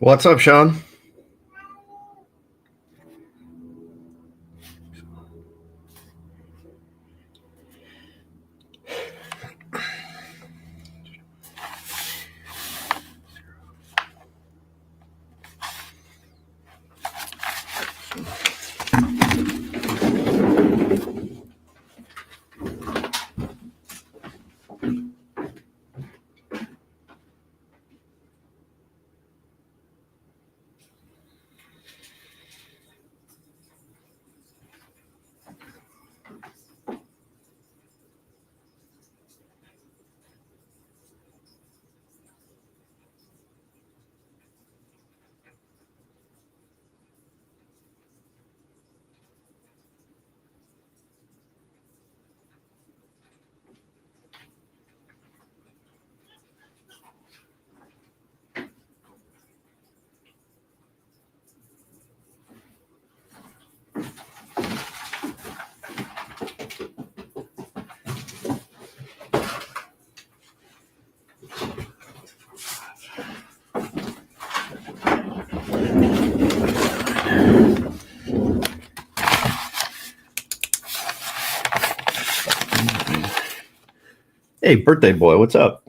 What's up, Sean? Hey, birthday boy, what's up?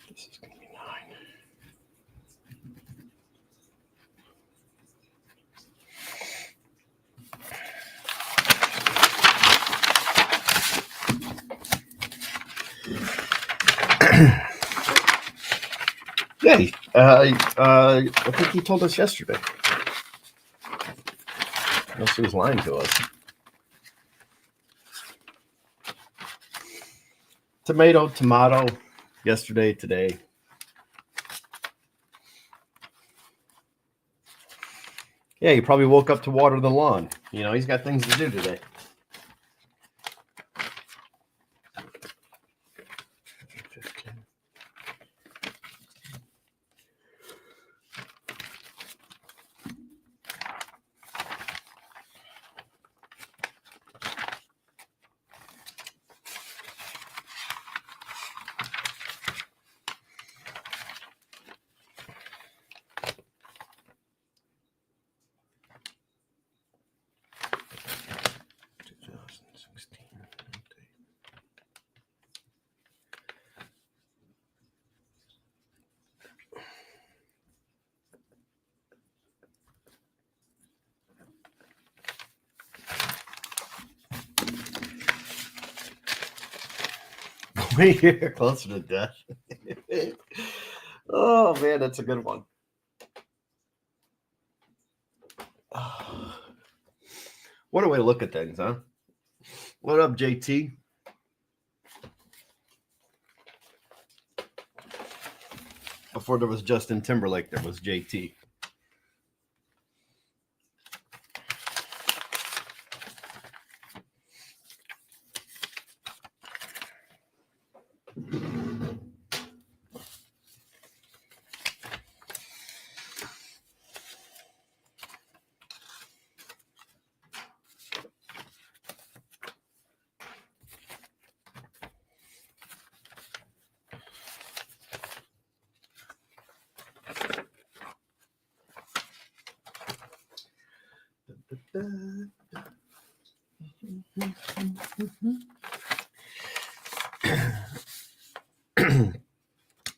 This is going to be 9. Hey, I think he told us yesterday. Unless he was lying to us. Tomato, yesterday, today. Yeah, he probably woke up to water the lawn. You know, he's got things to do today. Way here, closer to death. Oh man, that's a good one. What a way to look at things, huh? What up, JT? Before there was Justin Timberlake, there was JT.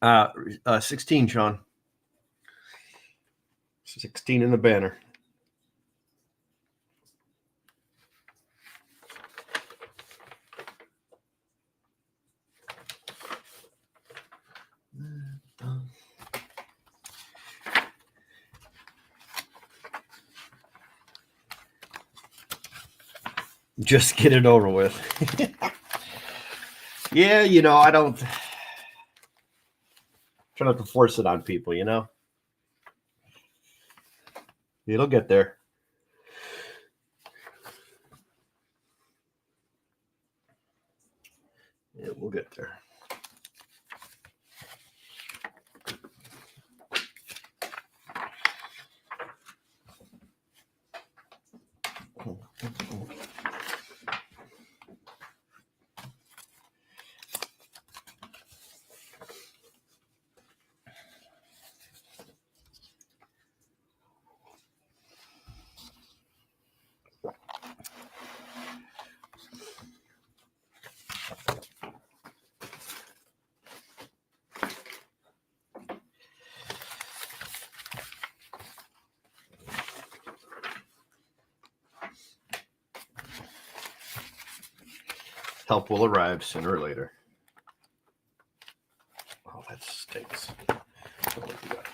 uh, 16, Sean. 16 in the banner. Just get it over with. Yeah, you know, I don't try not to force it on people, you know? It'll get there. It will get there. Help will arrive sooner or later. Oh, that stinks. What do we got?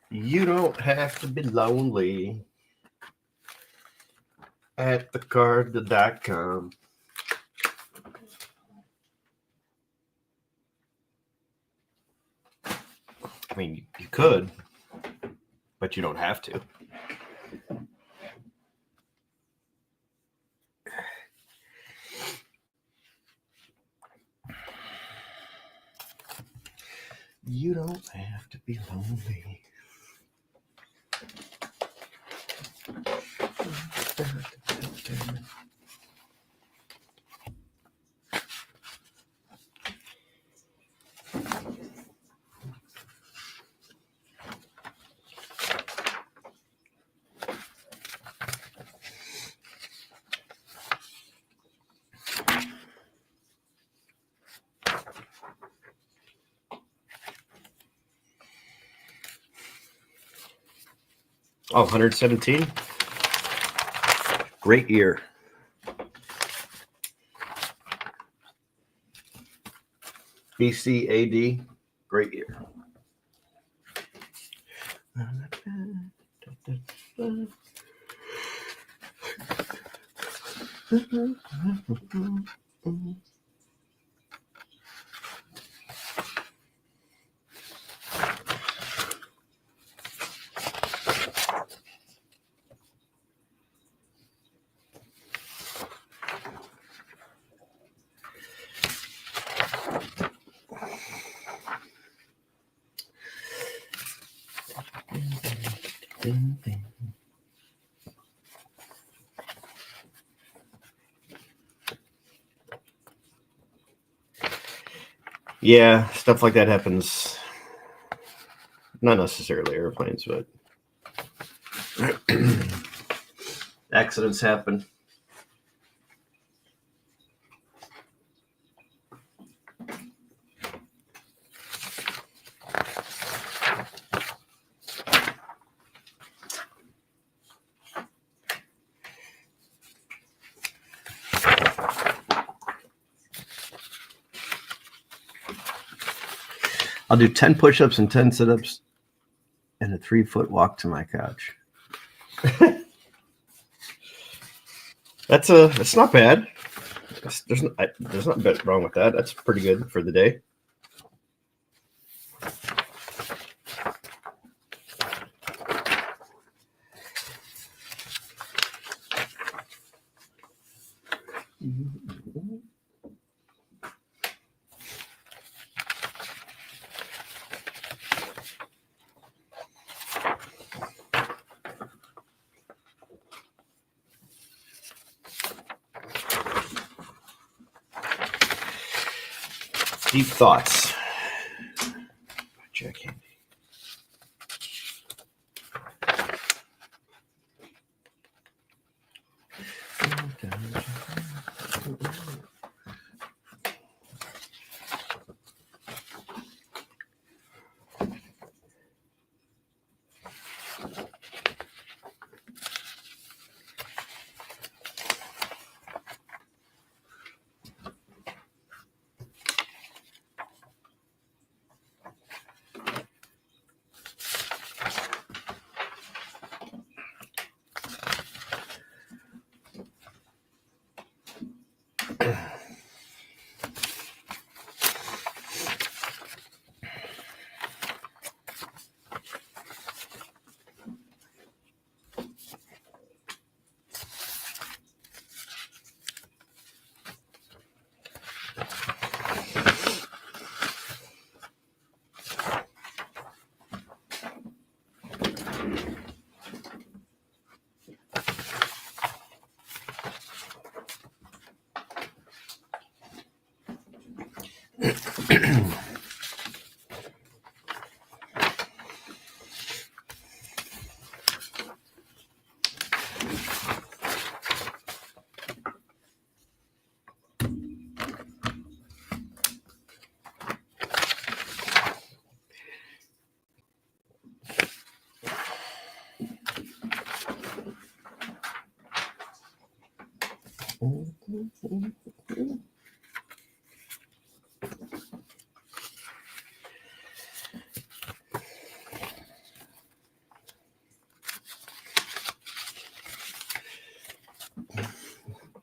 You don't have to be lonely at thecard.com. I mean, you could, but you don't have to. You don't have to be lonely. Oh, 117. Great year. BCAD, great year. Yeah, stuff like that happens. Not necessarily airplanes, but accidents happen. I'll do 10 push-ups and 10 sit-ups and a 3-foot walk to my couch. That's not bad. There's not wrong with that. That's pretty good for the day. Deep thoughts. Jack Handy.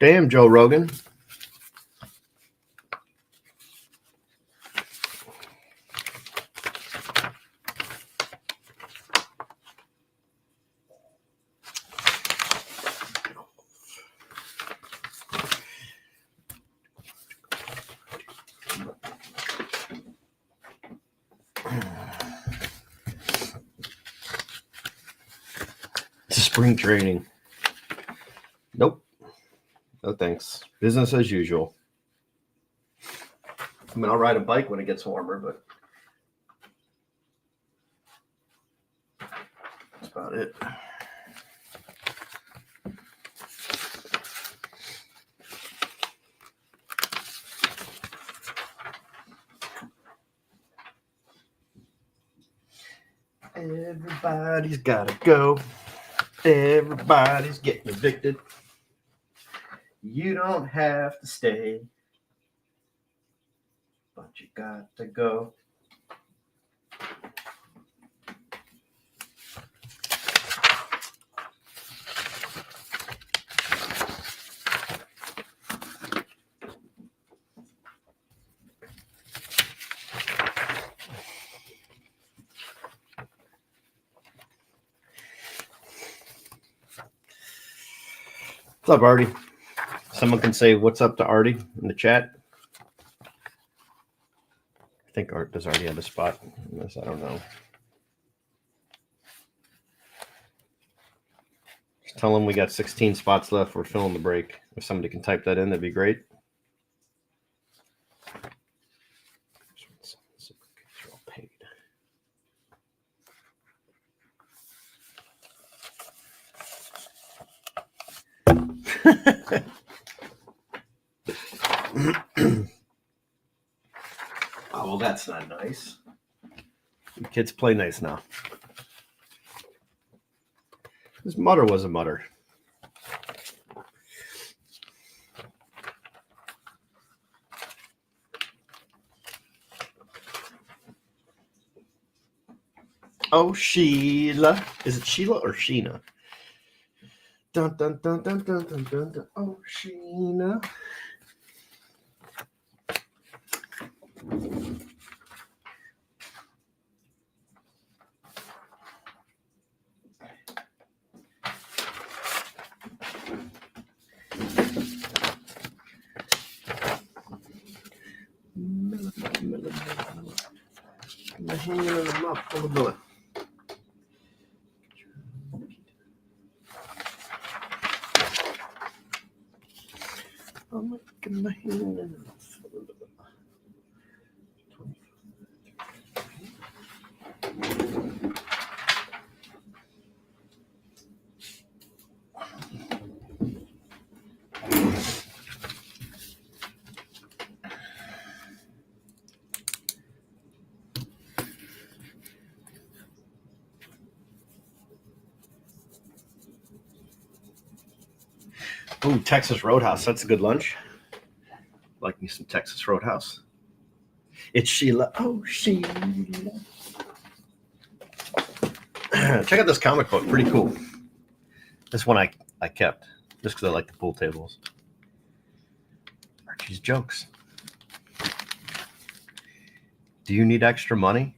Damn, Joe Rogan. Spring training. Nope. No thanks. Business as usual. I mean, I'll ride a bike when it gets warmer, but that's about it. Everybody's gotta go. Everybody's getting evicted. You don't have to stay, but you got to go. What's up, Artie? Someone can say what's up to Artie in the chat. I think Art does Artie have a spot in this. I don't know. Just tell him we got 16 spots left. We're filling the break. If somebody can type that in, that'd be great. Paid. Oh, well, that's not nice. You kids play nice now. This mutter was a mutter. Oh, Sheila. Is it Sheila or Sheena? Dun, dun, dun, dun, dun, dun, dun, dun. Oh, Sheena. My hand in the mouth full of blood. I'm making my hand in the mouth full of blood. Ooh, Texas Roadhouse. That's a good lunch. Like me some Texas Roadhouse. It's Sheila. Oh, Sheila. Check out this comic book. Pretty cool. This one I kept just because I like the pool tables. Archie's jokes. Do you need extra money?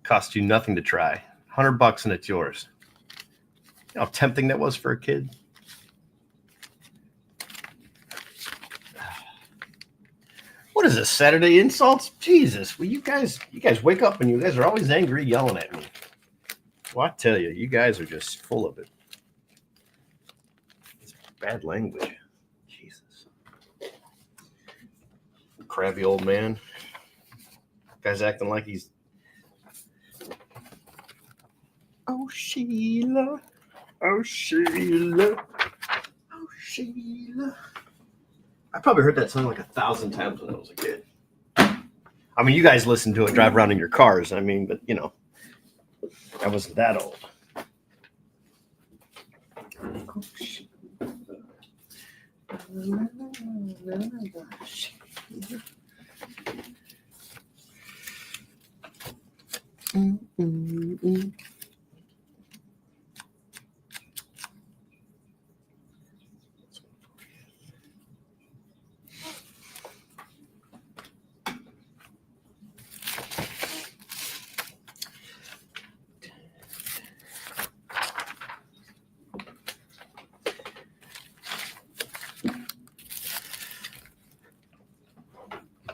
Cost you nothing to try. $100 and it's yours. You know how tempting that was for a kid? What is this, Saturday insults? Jesus, well, you guys wake up and you guys are always angry, yelling at me. Well, I tell you, you guys are just full of it. It's bad language. Jesus. Crabby old man. Guy's acting like he's. Oh, Sheila. Oh, Sheila. Oh, Sheila. I probably heard that song like 1,000 times when I was a kid. I mean, you guys listen to it, drive around in your cars. I mean, but you know, I wasn't that old. Oh, Sheila.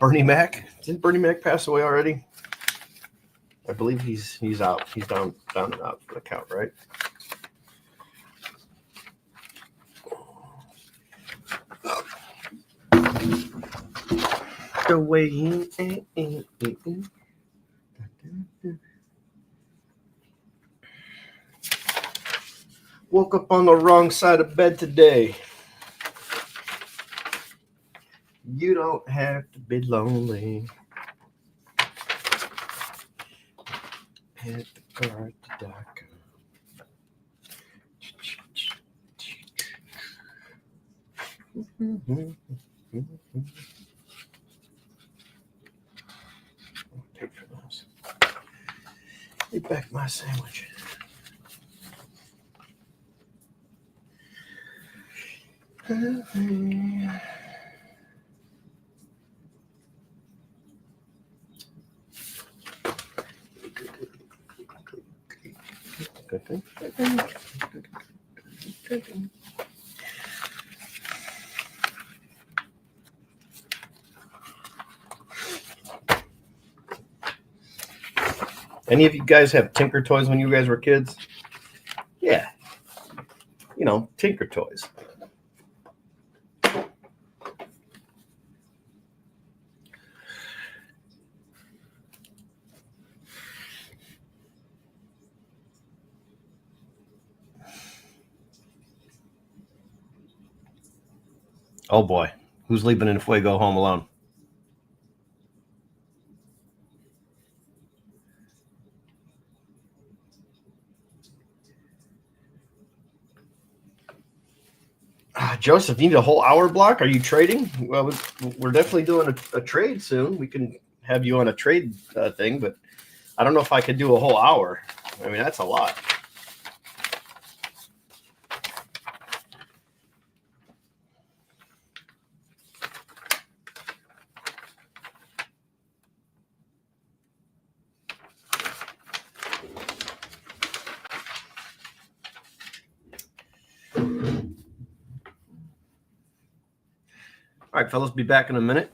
Bernie Mac. Didn't Bernie Mac pass away already? I believe he's out. He's down and out for the count, right? The way he woke up on the wrong side of bed today. You don't have to be lonely. Hit the card to DACA. Take for those. Get back my sandwich. Any of you guys have Tinker Toys when you guys were kids? Yeah. You know, Tinker Toys. Oh boy. Who's leaving in Fuego home alone? Joseph, you need a whole hour block? Are you trading? Well, we're definitely doing a trade soon. We can have you on a trade thing, but I don't know if I could do a whole hour. I mean, that's a lot. All right, fellas, be back in a minute.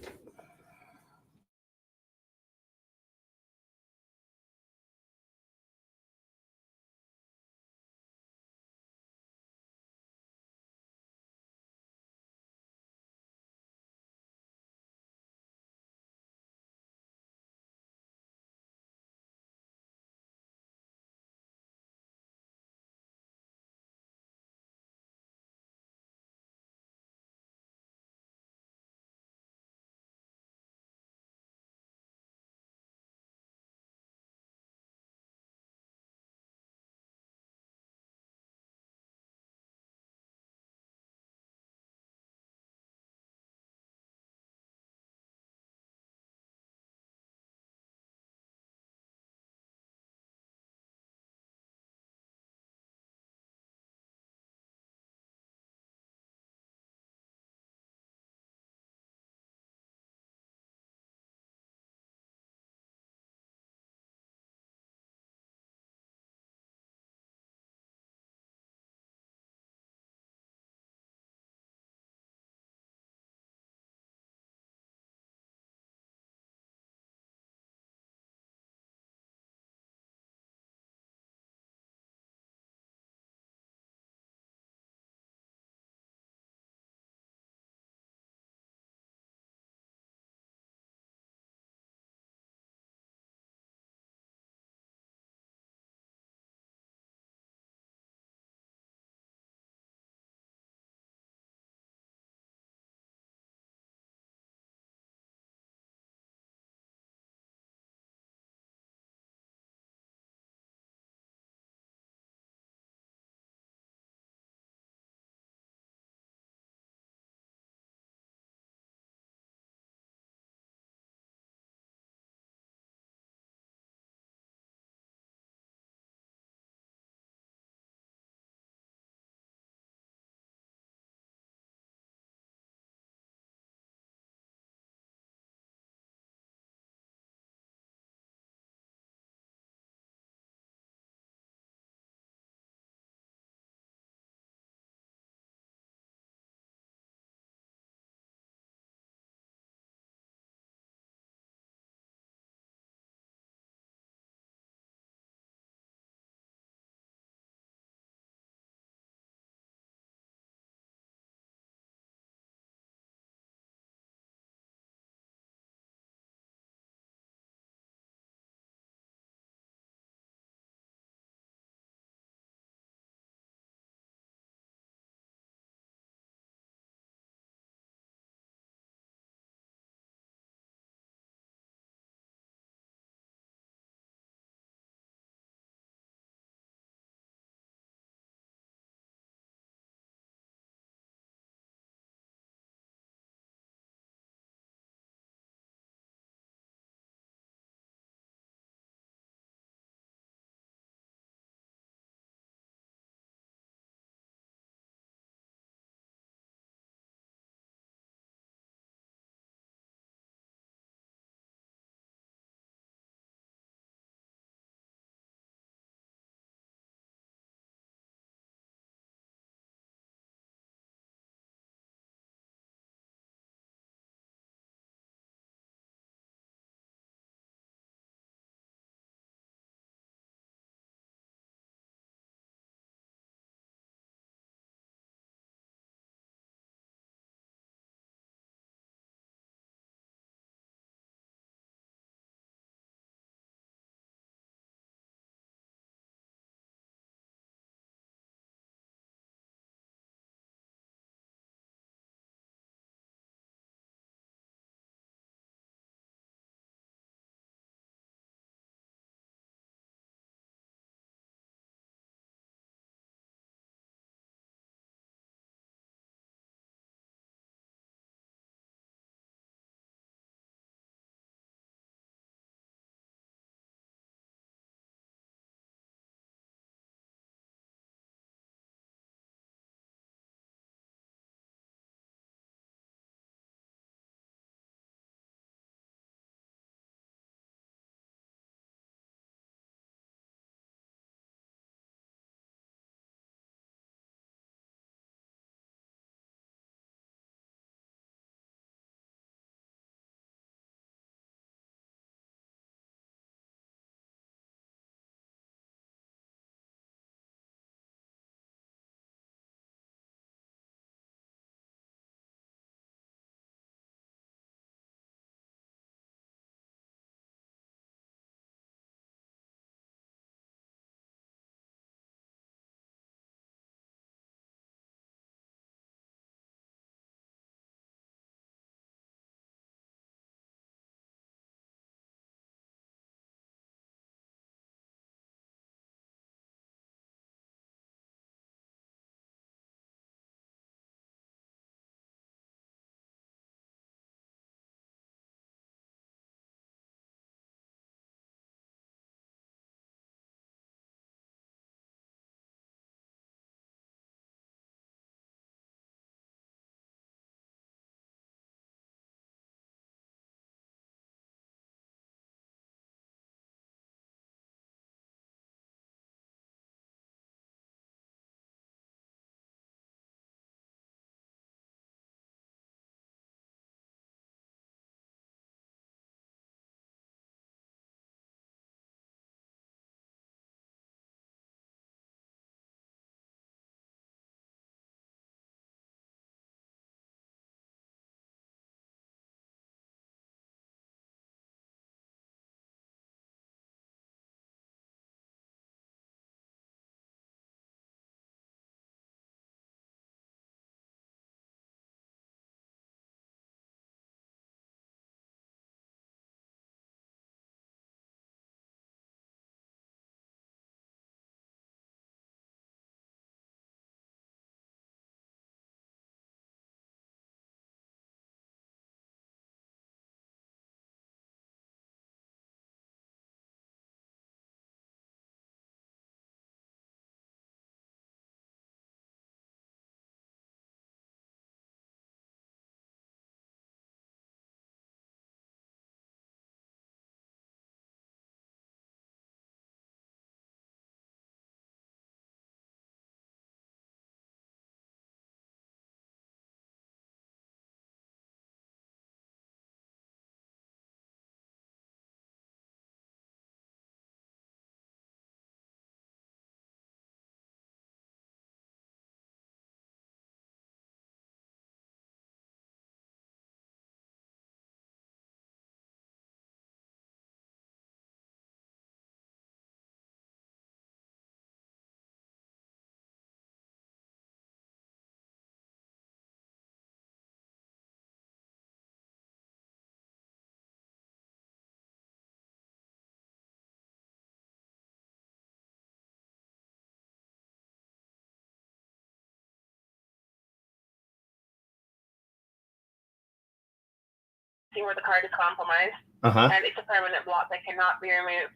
see where the card is compromised, Uh-huh. and it's a permanent block that cannot be removed.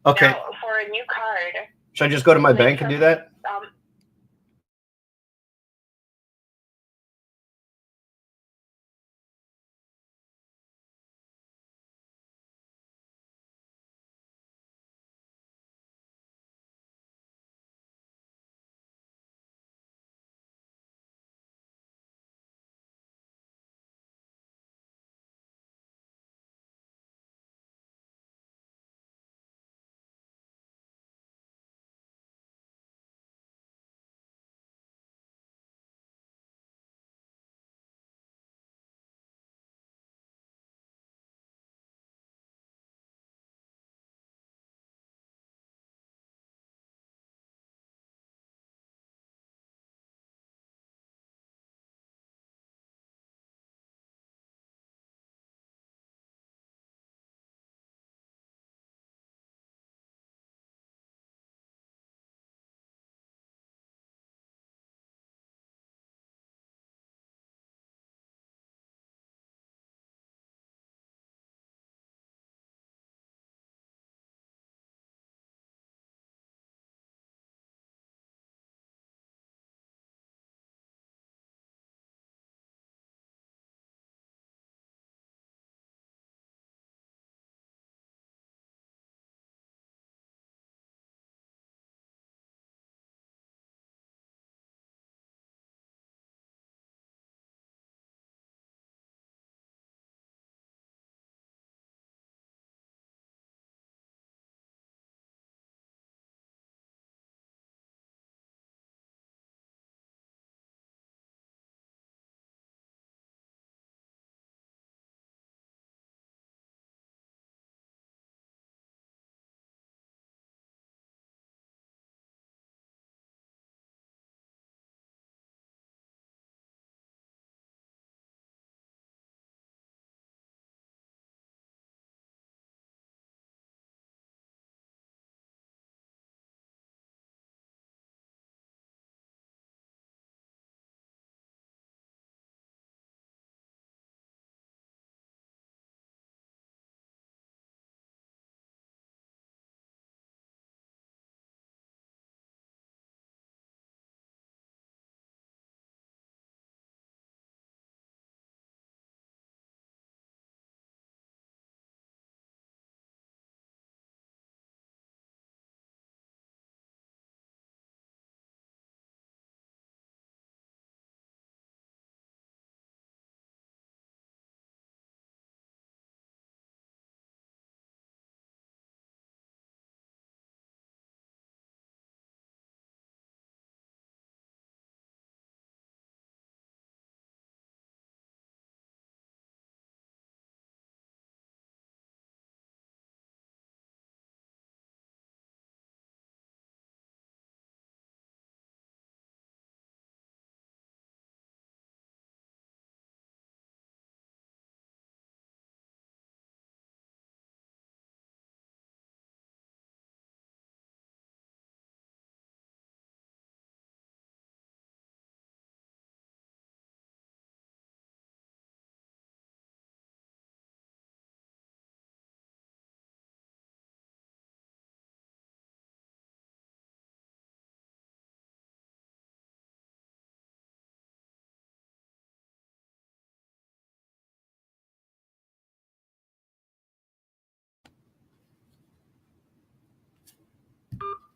Okay. Now, for a new card... Should I just go to my bank and do that?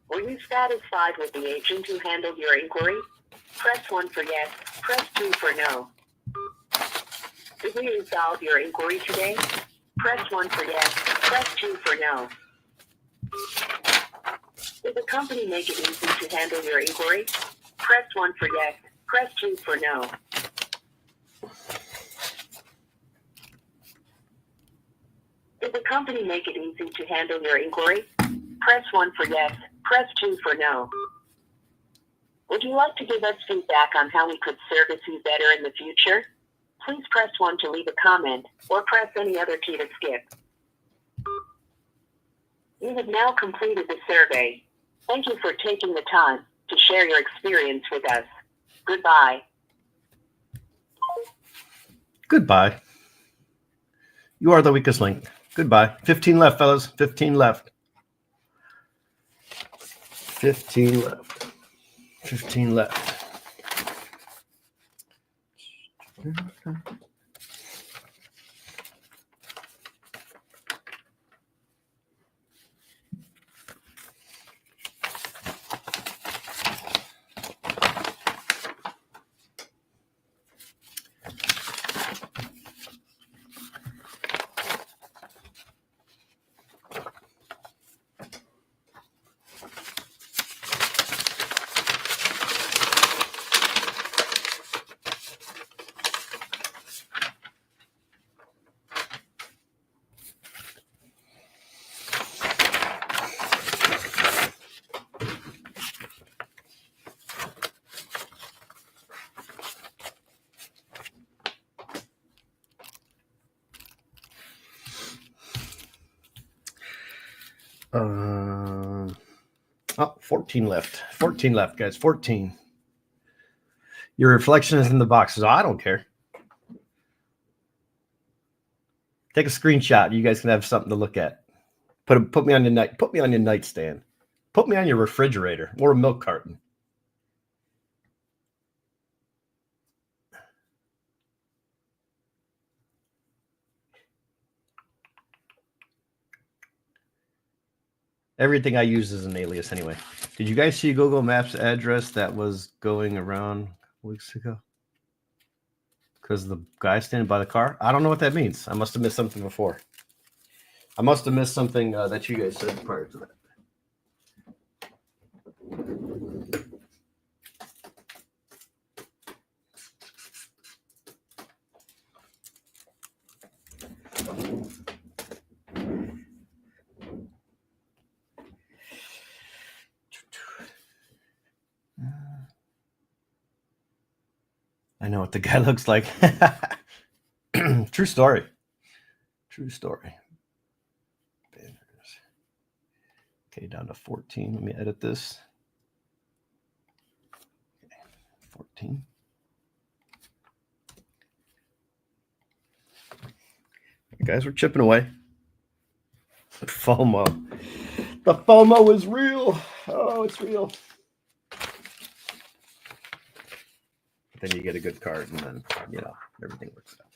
Were you satisfied with the agent who handled your inquiry? Press 1 for yes, press 2 for no. Did we resolve your inquiry today? Press 1 for yes, press 2 for no. Did the company make it easy to handle your inquiry? Press 1 for yes, press 2 for no. Did the company make it easy to handle your inquiry? Press 1 for yes, press 2 for no. Would you like to give us feedback on how we could service you better in the future? Please press 1 to leave a comment, or press any other key to skip. You have now completed the survey. Thank you for taking the time to share your experience with us. Goodbye. Goodbye. You are the weakest link. Goodbye. 15 left, fellas. 15 left. 15 left. 15 left. Oh, 14 left. 14 left, guys. 14. Your reflection is in the boxes. I don't care. Take a screenshot. You guys can have something to look at. Put me on your nightstand. Put me on your refrigerator or a milk carton. Everything I use is an alias anyway. Did you guys see Google Maps address that was going around weeks ago? Because the guy standing by the car? I don't know what that means. I must have missed something before. I must have missed something that you guys said prior to that. I know what the guy looks like. True story. True story. Banners. Okay, down to 14. Let me edit this. Okay, 14. Guys, we're chipping away. FOMO. The FOMO is real. Oh, it's real. Then you get a good card, and then, everything works out.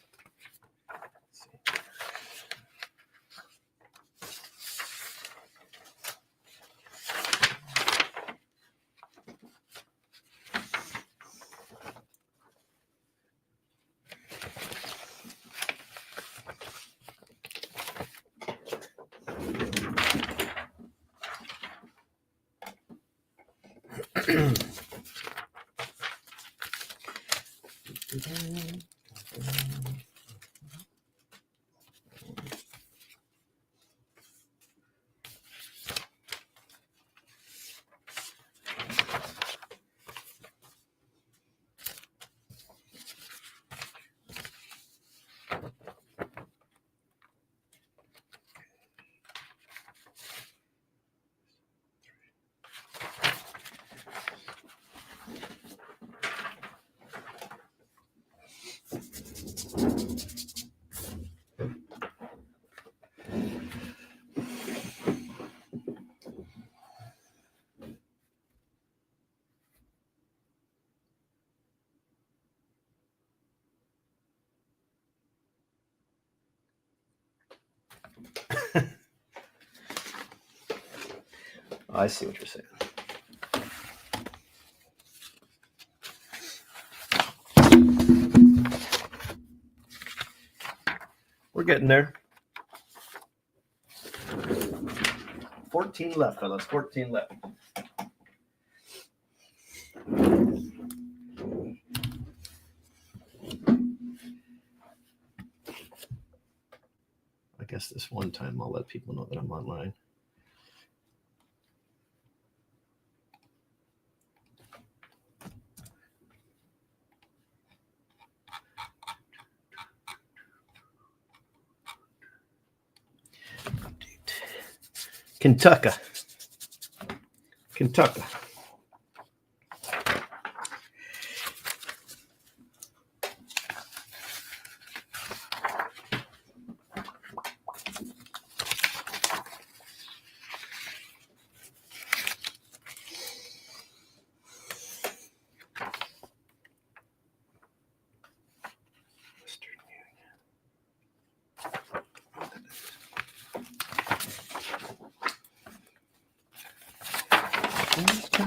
I see what you're saying. We're getting there. 14 left, fellas. 14 left. I guess this one time I'll let people know that I'm online. Kentucky. You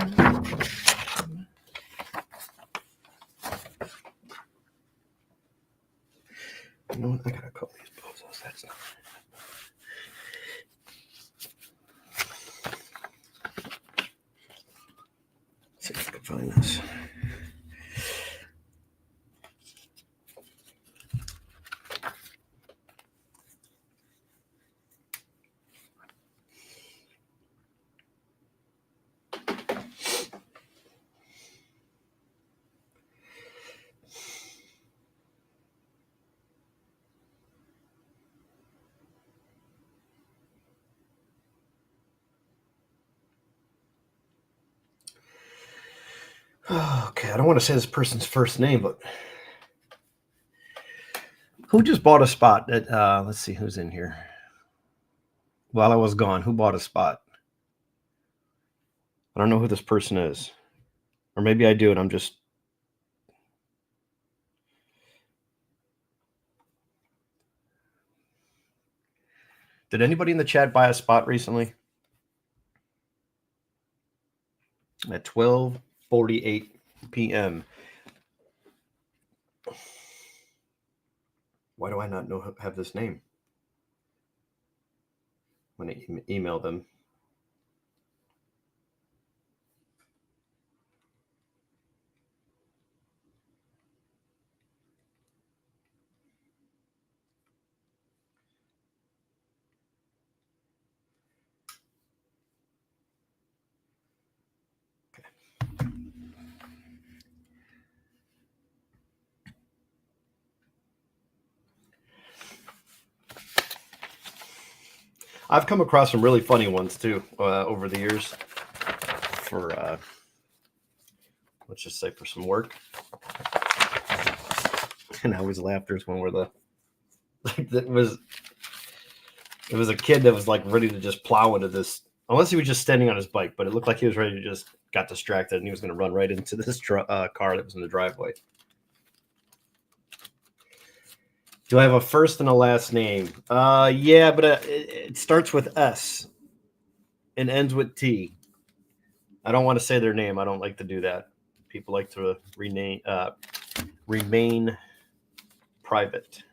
know what? I gotta call these bozos. That's not. See if I can find this. Okay, I don't want to say this person's first name, but who just bought a spot at let's see who's in here. While I was gone, who bought a spot? I don't know who this person is. Or maybe I do, and I'm just Did anybody in the chat buy a spot recently? At 12:48 p.m. Why do I not have this name? When I email them. I've come across some really funny ones too over the years for let's just say for some work. And I always laugh. There's one where it was a kid that was like ready to just plow into this, unless he was just standing on his bike, but it looked like he was ready to just got distracted and he was going to run right into this car that was in the driveway. Do I have a first and a last name? Yeah, but it starts with S and ends with T. I don't want to say their name. I don't like to do that. People like to remain private.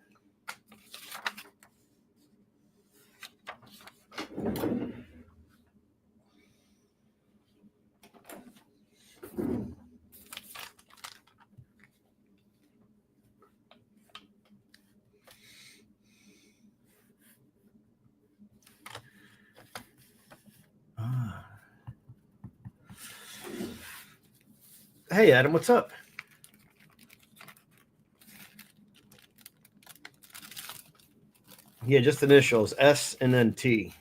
Hey, Adam, what's up? Yeah, just initials, S and then T.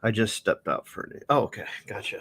I just stepped out for it. Oh, okay. Gotcha.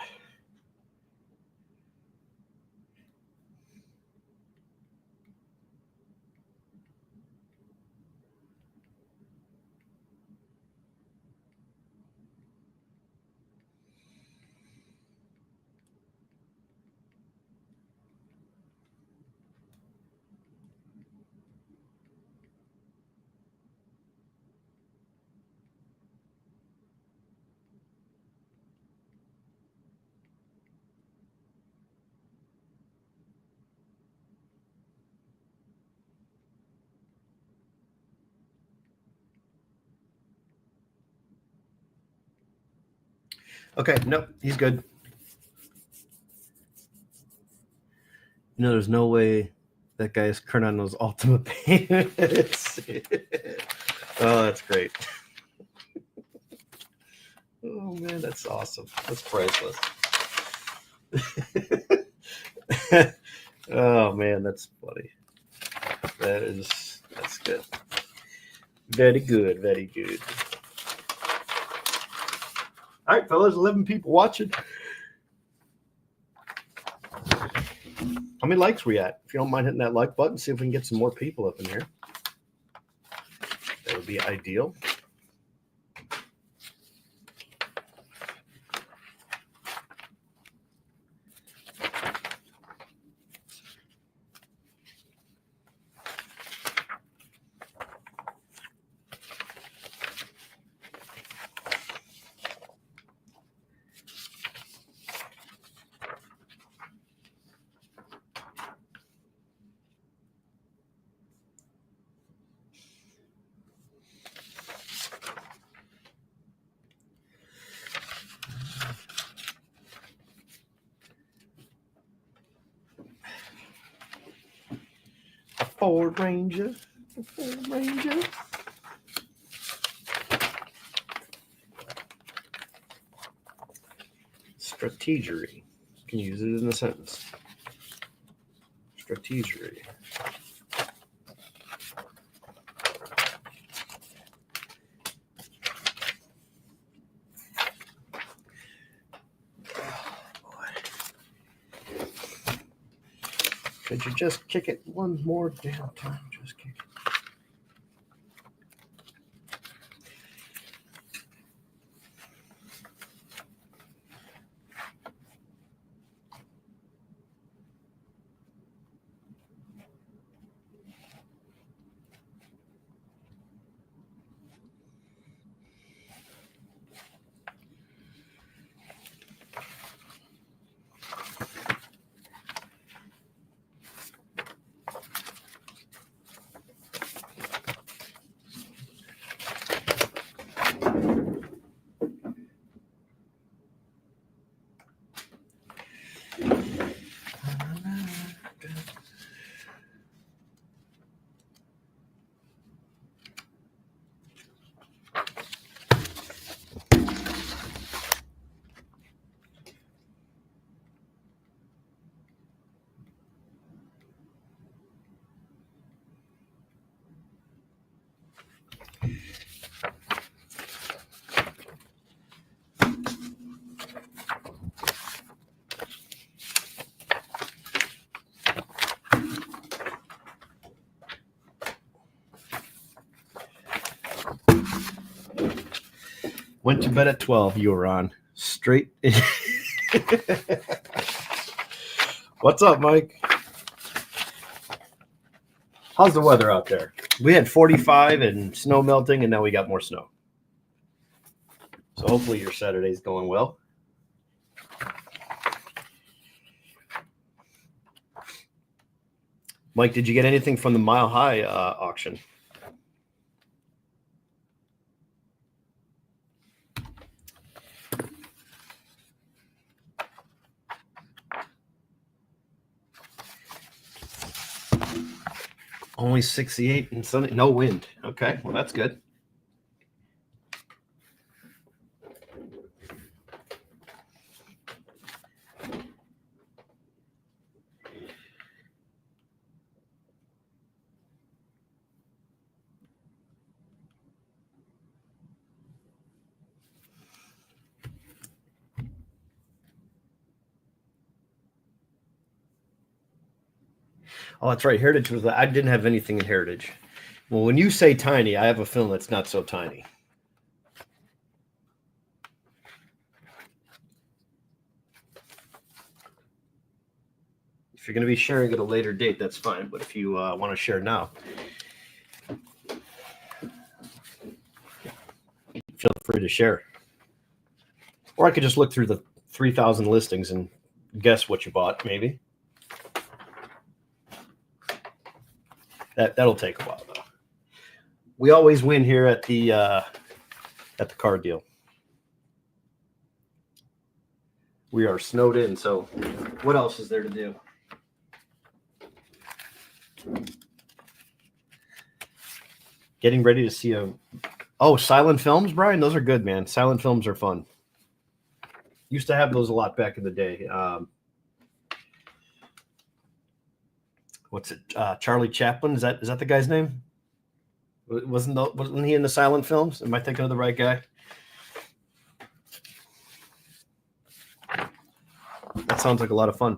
Okay, nope, he's good. You know, there's no way that guy is Cardano's ultimate payments. Oh, that's great. Oh, man, that's awesome. That's priceless. Oh, man, that's funny. That's good. Very good. Very good. All right, fellas, 11 people watching. How many likes we at? If you don't mind hitting that like button, see if we can get some more people up in here. That would be ideal. Ford Ranger. Ford Ranger. Strategery. You can use it in a sentence. Strategery. Could you just kick it one more damn time? Just kick it. Went to bed at 12. You were on straight. What's up, Mike? How's the weather out there? We had 45 and snow melting, and now we got more snow. So hopefully your Saturday's going well. Mike, did you get anything from the Mile High auction? Only 68 and sunny, no wind. Okay, well, that's good. Oh, that's right. Heritage was. I didn't have anything in Heritage. Well, when you say tiny, I have a feeling it's not so tiny. If you're going to be sharing at a later date, that's fine. But if you want to share now, feel free to share. Or I could just look through the 3,000 listings and guess what you bought, maybe. That'll take a while, though. We always win here at the car deal. We are snowed in, so what else is there to do? Getting ready to see silent films, Brian. Those are good, man. Silent films are fun. Used to have those a lot back in the day. what's it? Charlie Chaplin. Is that the guy's name? Wasn't he in the silent films? Am I thinking of the right guy? That sounds like a lot of fun.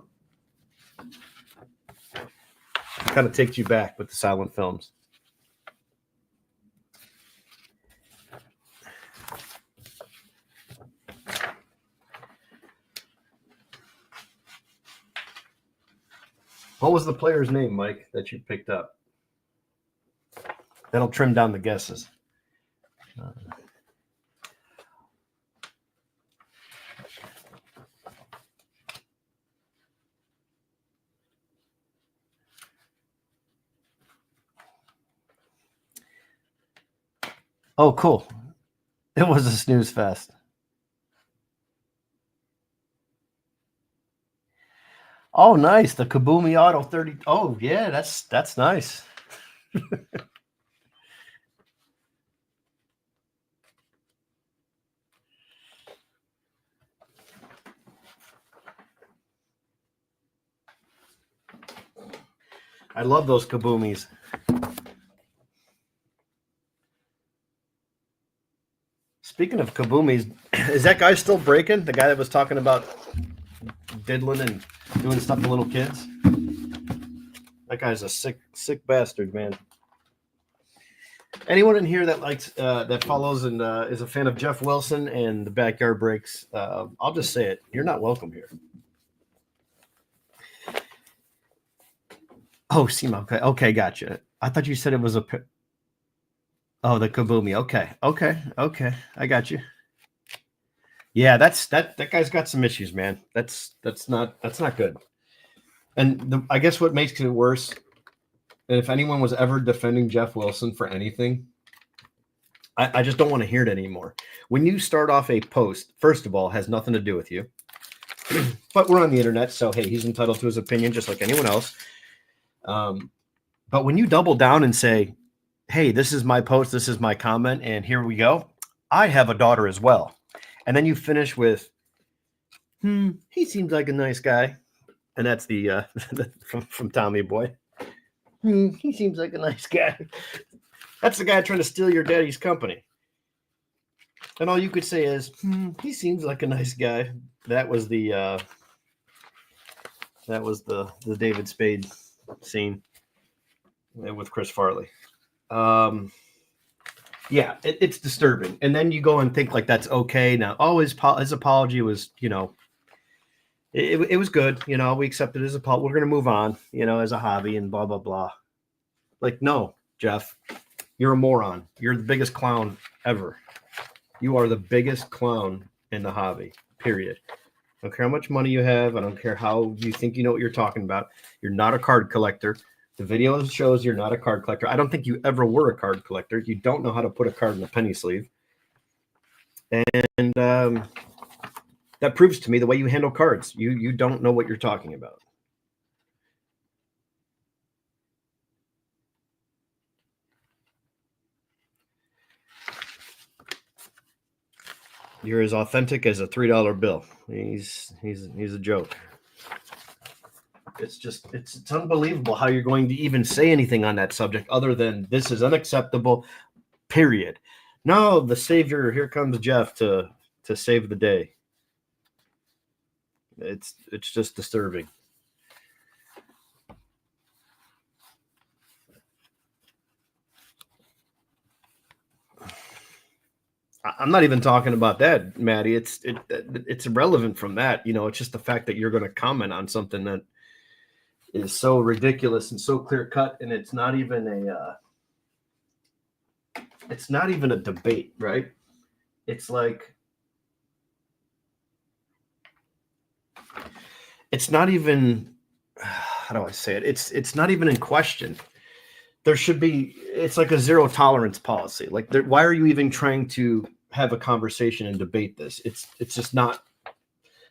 Kind of takes you back with the silent films. What was the player's name, Mike, that you picked up? That'll trim down the guesses. Oh, cool. It was a snooze fest. Oh, nice. The Kabumi Auto 30. Oh, yeah, that's nice. I love those Kabumis. Speaking of Kabumis, is that guy still breaking? The guy that was talking about diddling and doing stuff to little kids? That guy's a sick bastard, man. Anyone in here that likes that follows and is a fan of Jeff Wilson and the Backyard Breaks, I'll just say it. You're not welcome here. Oh, Sima. Okay, gotcha. I thought you said it was a. Oh, the Kabumi. Okay. I got you. Yeah, that guy's got some issues, man. That's not good. And I guess what makes it worse, and if anyone was ever defending Jeff Wilson for anything, I just don't want to hear it anymore. When you start off a post, first of all, it has nothing to do with you. But we're on the internet, so hey, he's entitled to his opinion just like anyone else. But when you double down and say, hey, this is my post, this is my comment, and here we go. I have a daughter as well. And then you finish with, he seems like a nice guy. And that's the from Tommy Boy. He seems like a nice guy. That's the guy trying to steal your daddy's company. And all you could say is, he seems like a nice guy. That was the David Spade scene with Chris Farley. Yeah, it's disturbing. And then you go and think like that's okay. Now, his apology was, it was good. We accepted his apology. We're going to move on, as a hobby and blah, blah, blah. Like, no, Jeff, you're a moron. You're the biggest clown ever. You are the biggest clown in the hobby, period. I don't care how much money you have. I don't care how you think you know what you're talking about. You're not a card collector. The video shows you're not a card collector. I don't think you ever were a card collector. You don't know how to put a card in a penny sleeve. And that proves to me the way you handle cards. You don't know what you're talking about. You're as authentic as a $3 bill. He's a joke. It's unbelievable how you're going to even say anything on that subject other than this is unacceptable, period. No, the savior, here comes Jeff to save the day. It's just disturbing. I'm not even talking about that, Maddie. It's irrelevant from that. It's just the fact that you're going to comment on something that is so ridiculous and so clear cut, and it's not even a debate, right? It's like it's not even, how do I say it? It's not even in question. There should be, it's like a zero tolerance policy. Like, why are you even trying to have a conversation and debate this? It's just not.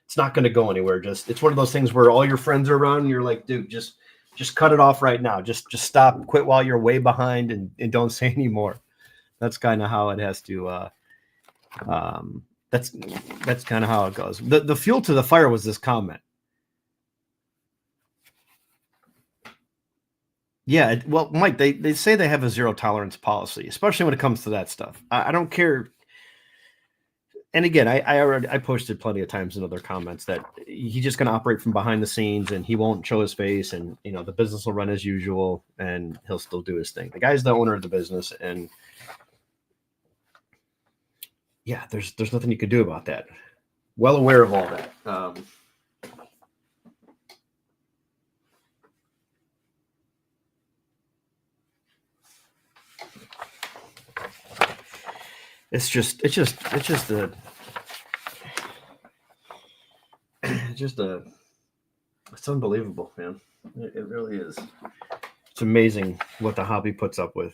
It's not going to go anywhere. It's one of those things where all your friends are around and you're like, dude, just cut it off right now. Just stop, quit while you're way behind and don't say any more. That's kind of how it has to, that's kind of how it goes. The fuel to the fire was this comment. Yeah, well, Mike, they say they have a zero tolerance policy, especially when it comes to that stuff. I don't care. And again, I posted plenty of times in other comments that he's just going to operate from behind the scenes and he won't show his face, and the business will run as usual and he'll still do his thing. The guy's the owner of the business, and yeah, there's nothing you could do about that. Well aware of all that. It's just it's unbelievable, man. It really is. It's amazing what the hobby puts up with.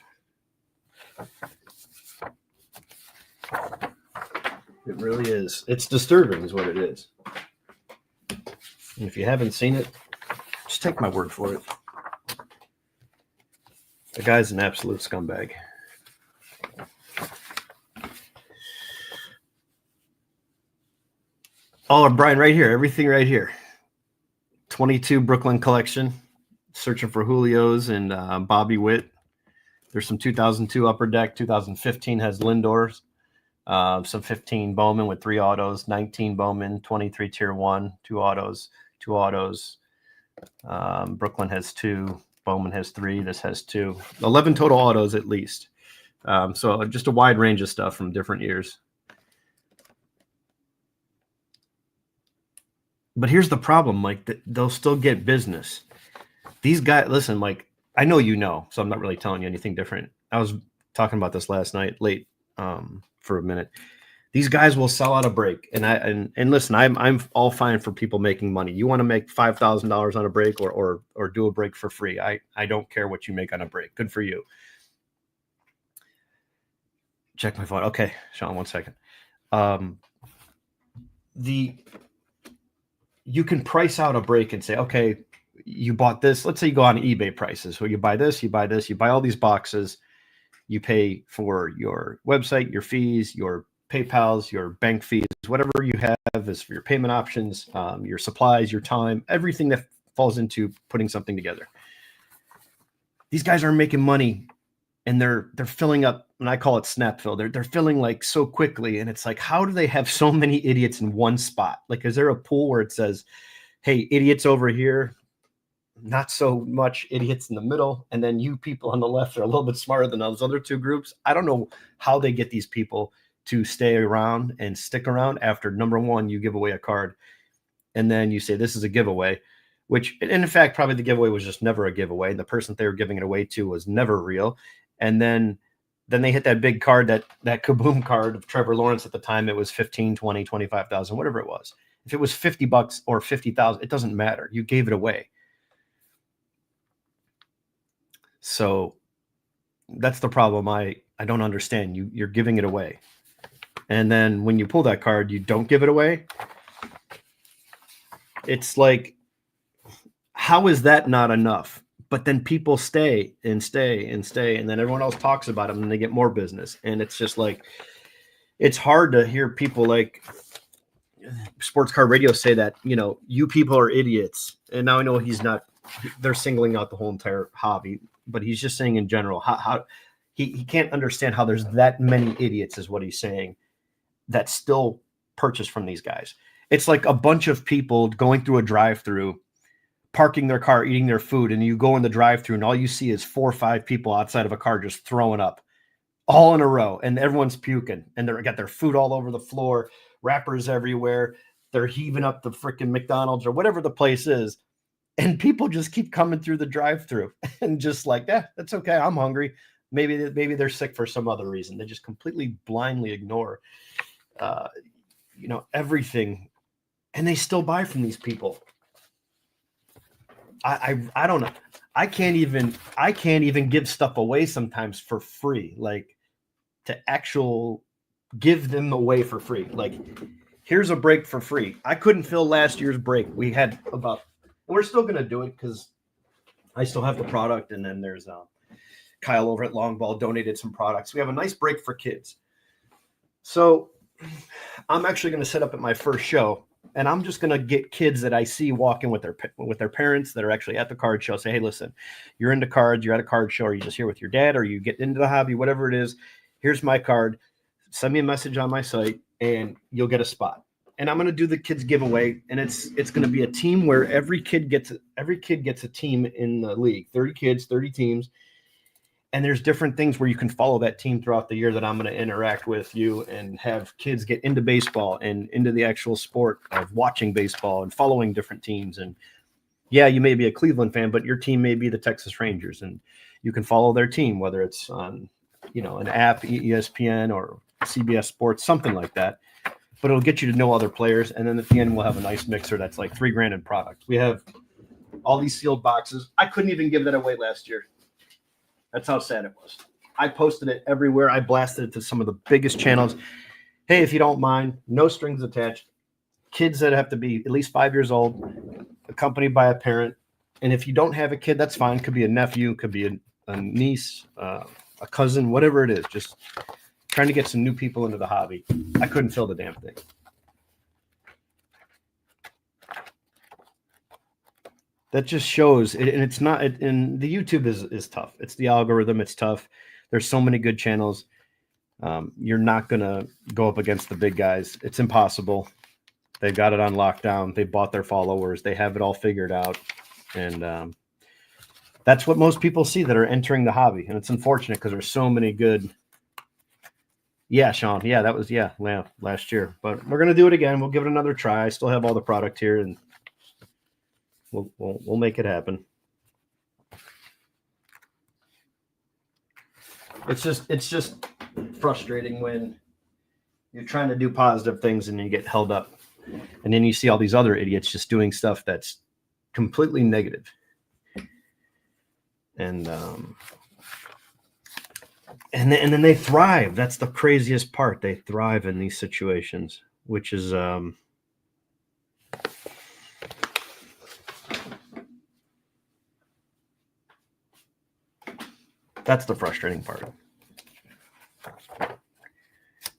It really is. It's disturbing is what it is. And if you haven't seen it, just take my word for it. The guy's an absolute scumbag. Oh, Brian, right here. Everything right here. 22 Brooklyn collection. Searching for Julio's and Bobby Witt. There's some 2002 Upper Deck. 2015 has Lindor's. Some 15 Bowman with 3 autos. 19 Bowman. 23 Tier 1. 2 autos. 2 autos. Brooklyn has 2. Bowman has 3. This has 2. 11 total autos at least. So just a wide range of stuff from different years. But here's the problem, Mike. They'll still get business. These guys, listen, Mike, I know you know, so I'm not really telling you anything different. I was talking about this last night, late for a minute. These guys will sell out a break, and listen, I'm all fine for people making money. You want to make $5,000 on a break or do a break for free. I don't care what you make on a break. Good for you. Check my phone. Okay, Sean, 1 second. You can price out a break and say, okay, you bought this. Let's say you go on eBay prices. So you buy this, you buy this, you buy all these boxes. You pay for your website, your fees, your PayPals, your bank fees, whatever you have is for your payment options, your supplies, your time, everything that falls into putting something together. These guys are making money and they're filling up, and I call it snap fill. They're filling like so quickly. And it's like, how do they have so many idiots in one spot? Like, is there a pool where it says, hey, idiots over here, not so much idiots in the middle, and then you people on the left are a little bit smarter than those other two groups? I don't know how they get these people to stay around and stick around after, number one, you give away a card, and then you say this is a giveaway, which in fact probably the giveaway was just never a giveaway, and the person they were giving it away to was never real. And then they hit that big card, that kaboom card of Trevor Lawrence. At the time it was 15, 20, 25,000, whatever it was. If it was $50 or 50,000, it doesn't matter. You gave it away. So that's the problem. I don't understand. You're giving it away. And then when you pull that card, you don't give it away. It's like, how is that not enough? But then people stay and stay and stay, and then everyone else talks about them and they get more business. And it's just like, it's hard to hear people like Sports Car Radio say that, you people are idiots. And now I know he's not, they're singling out the whole entire hobby, but he's just saying in general, how he can't understand how there's that many idiots is what he's saying that still purchase from these guys. It's like a bunch of people going through a drive-through, parking their car, eating their food, and you go in the drive-through and all you see is 4 or 5 people outside of a car just throwing up all in a row, and everyone's puking, and they got their food all over the floor, wrappers everywhere, they're heaving up the freaking McDonald's or whatever the place is, and people just keep coming through the drive-through and just like, that's okay, I'm hungry. Maybe they're sick for some other reason. They just completely blindly ignore everything, and they still buy from these people. I don't know. I can't even give stuff away sometimes for free, like to give them away for free. Like, here's a break for free. I couldn't fill last year's break. We had we're still going to do it because I still have the product. And then there's Kyle over at Long Ball donated some products. We have a nice break for kids. So I'm actually going to set up at my first show And I'm just going to get kids that I see walking with their parents that are actually at the card show. Say, hey, listen, you're into cards. You're at a card show, or you're just here with your dad, or you get into the hobby, whatever it is. Here's my card. Send me a message on my site, and you'll get a spot. And I'm going to do the kids giveaway, and it's going to be a team where every kid gets a team in the league. 30 kids, 30 teams. And there's different things where you can follow that team throughout the year that I'm going to interact with you and have kids get into baseball and into the actual sport of watching baseball and following different teams. And yeah, you may be a Cleveland fan, but your team may be the Texas Rangers, and you can follow their team, whether it's on, an app, ESPN or CBS Sports, something like that. But it'll get you to know other players. And then at the end, we'll have a nice mixer that's like $3,000 in product. We have all these sealed boxes. I couldn't even give that away last year. That's how sad it was. I posted it everywhere. I blasted it to some of the biggest channels. Hey, if you don't mind, no strings attached. Kids that have to be at least 5 years old, accompanied by a parent. And if you don't have a kid, that's fine. Could be a nephew, could be a niece, a cousin, whatever it is. Just trying to get some new people into the hobby. I couldn't fill the damn thing. That just shows, and it's not, and the YouTube is tough. It's the algorithm. It's tough. There's so many good channels. You're not going to go up against the big guys. It's impossible. They've got it on lockdown. They bought their followers. They have it all figured out. And that's what most people see that are entering the hobby. And it's unfortunate because there's so many good. Yeah, Sean. Yeah, that was, last year. But we're going to do it again. We'll give it another try. I still have all the product here, and We'll make it happen. It's just frustrating when you're trying to do positive things and you get held up, and then you see all these other idiots just doing stuff that's completely negative. And then they thrive. That's the craziest part. They thrive in these situations, which is that's the frustrating part,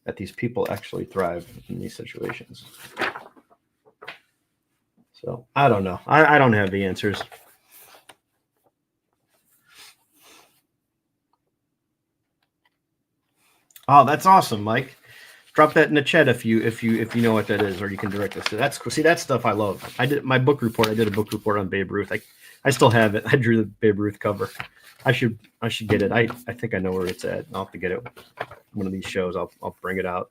that these people actually thrive in these situations. So I don't know. I don't have the answers. Oh, that's awesome, Mike. Drop that in the chat if you know what that is, or you can direct us to. That stuff I love. I did my book report. I did a book report on Babe Ruth. I still have it. I drew the Babe Ruth cover. I should get it. I think I know where it's at. I'll have to get it one of these shows. I'll bring it out.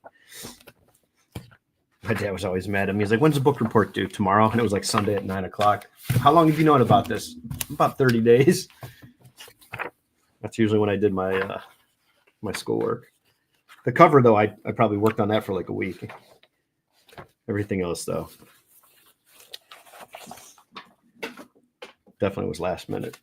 My dad was always mad at me. He's like, "When's the book report due? Tomorrow?" And it was like Sunday at 9:00. How long have you known about this? About 30 days. That's usually when I did my my schoolwork. The cover, though, I probably worked on that for like a week. Everything else, though, definitely was last minute.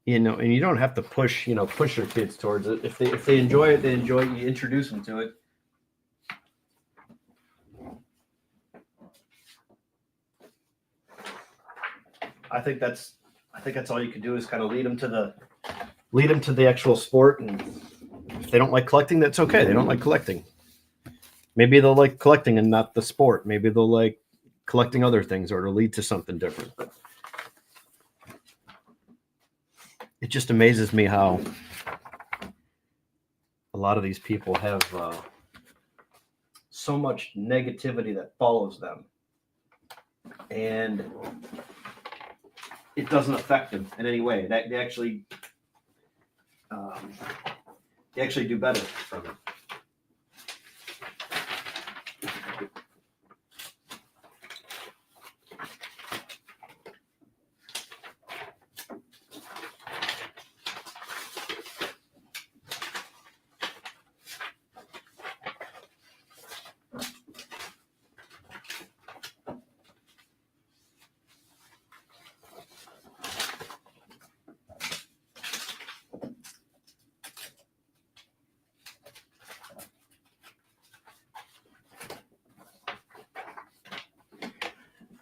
And you don't have to push your kids towards it. If they enjoy it, they enjoy it. You introduce them to it. I think that's all you can do is kind of lead them to the actual sport. And if they don't like collecting, that's okay. They don't like collecting. Maybe they'll like collecting and not the sport. Maybe they'll like collecting other things, or it'll lead to something different. But it just amazes me how a lot of these people have so much negativity that follows them, and it doesn't affect them in any way. That they actually do better from it.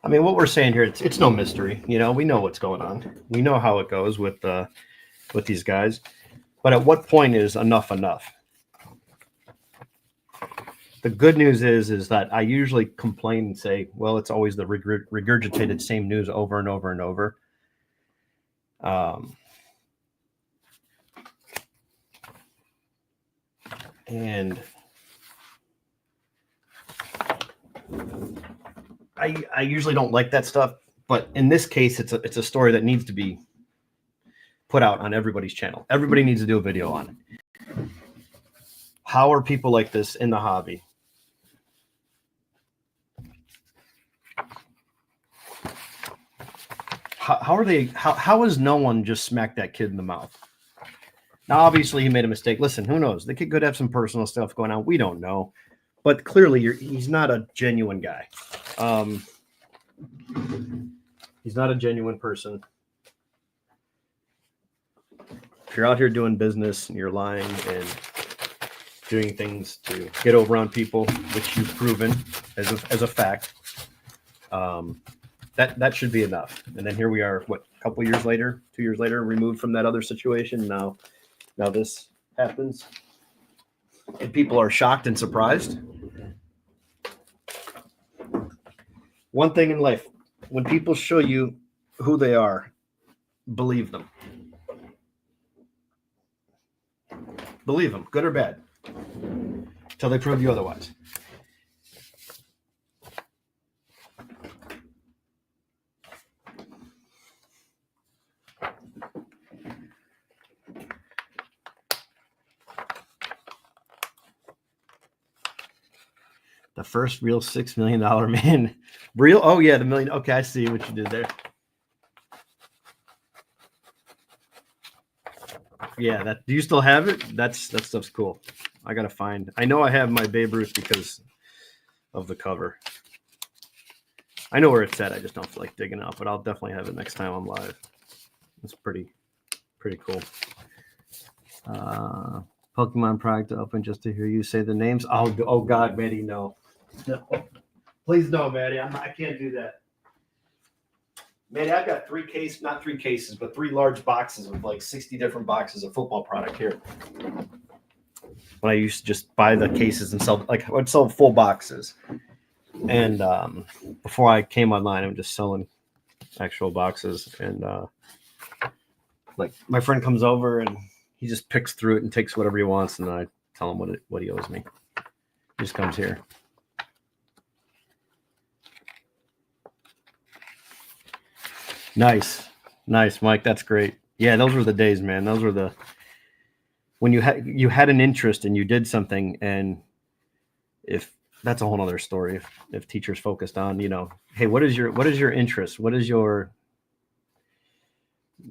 I mean, what we're saying here, it's no mystery. We know what's going on. We know how it goes with these guys. But at what point is enough enough? The good news is that I usually complain and say, well, it's always the regurgitated same news over and over and over. And I usually don't like that stuff, but in this case, it's a story that needs to be put out on everybody's channel. Everybody needs to do a video on it. How are people like this in the hobby? How are they? How has no one just smacked that kid in the mouth? Now, obviously, he made a mistake. Listen, who knows? The kid could have some personal stuff going on. We don't know. But clearly, he's not a genuine guy. He's not a genuine person. If you're out here doing business and you're lying and doing things to get over on people, which you've proven as a fact, that should be enough. And then here we are, what, a couple years later, 2 years later, removed from that other situation. Now this happens, and people are shocked and surprised. One thing in life, when people show you who they are, believe them. Believe them, good or bad, until they prove you otherwise. The first real $6 million man. Real? Oh, yeah, the million. Okay, I see what you did there. Yeah, that. Do you still have it? That stuff's cool. I gotta find. I know I have my Babe Ruth because of the cover. I know where it's at. I just don't feel like digging out, but I'll definitely have it next time I'm live. It's pretty cool. Pokemon product to open just to hear you say the names. Oh God, Maddie, no. No. Please no, Maddie. I can't do that. Maddie, I've got not 3 cases, but 3 large boxes of like 60 different boxes of football product here. When I used to just buy the cases and sell, like I would sell full boxes. And before I came online, I'm just selling actual boxes. And like my friend comes over and he just picks through it and takes whatever he wants, and I tell him what he owes me. He just comes here. Nice, Mike. That's great. Yeah, those were the days, man. Those were when you had an interest and you did something, and if that's a whole other story. If teachers focused on, hey, what is your interest? What is your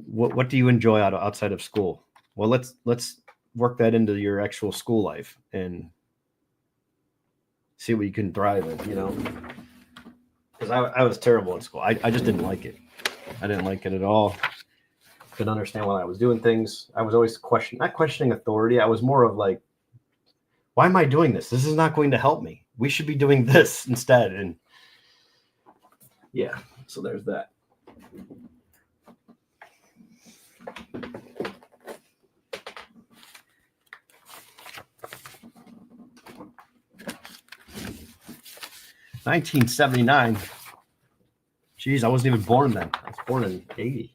what do you enjoy outside of school? Well, let's work that into your actual school life and see what you can thrive in, because I was terrible in school. I just didn't like it. I didn't like it at all. Couldn't understand why I was doing things. I was always not questioning authority. I was more of like, why am I doing this? This is not going to help me. We should be doing this instead. And yeah, so there's that. $1979. Jeez, I wasn't even born then. I was born in 80.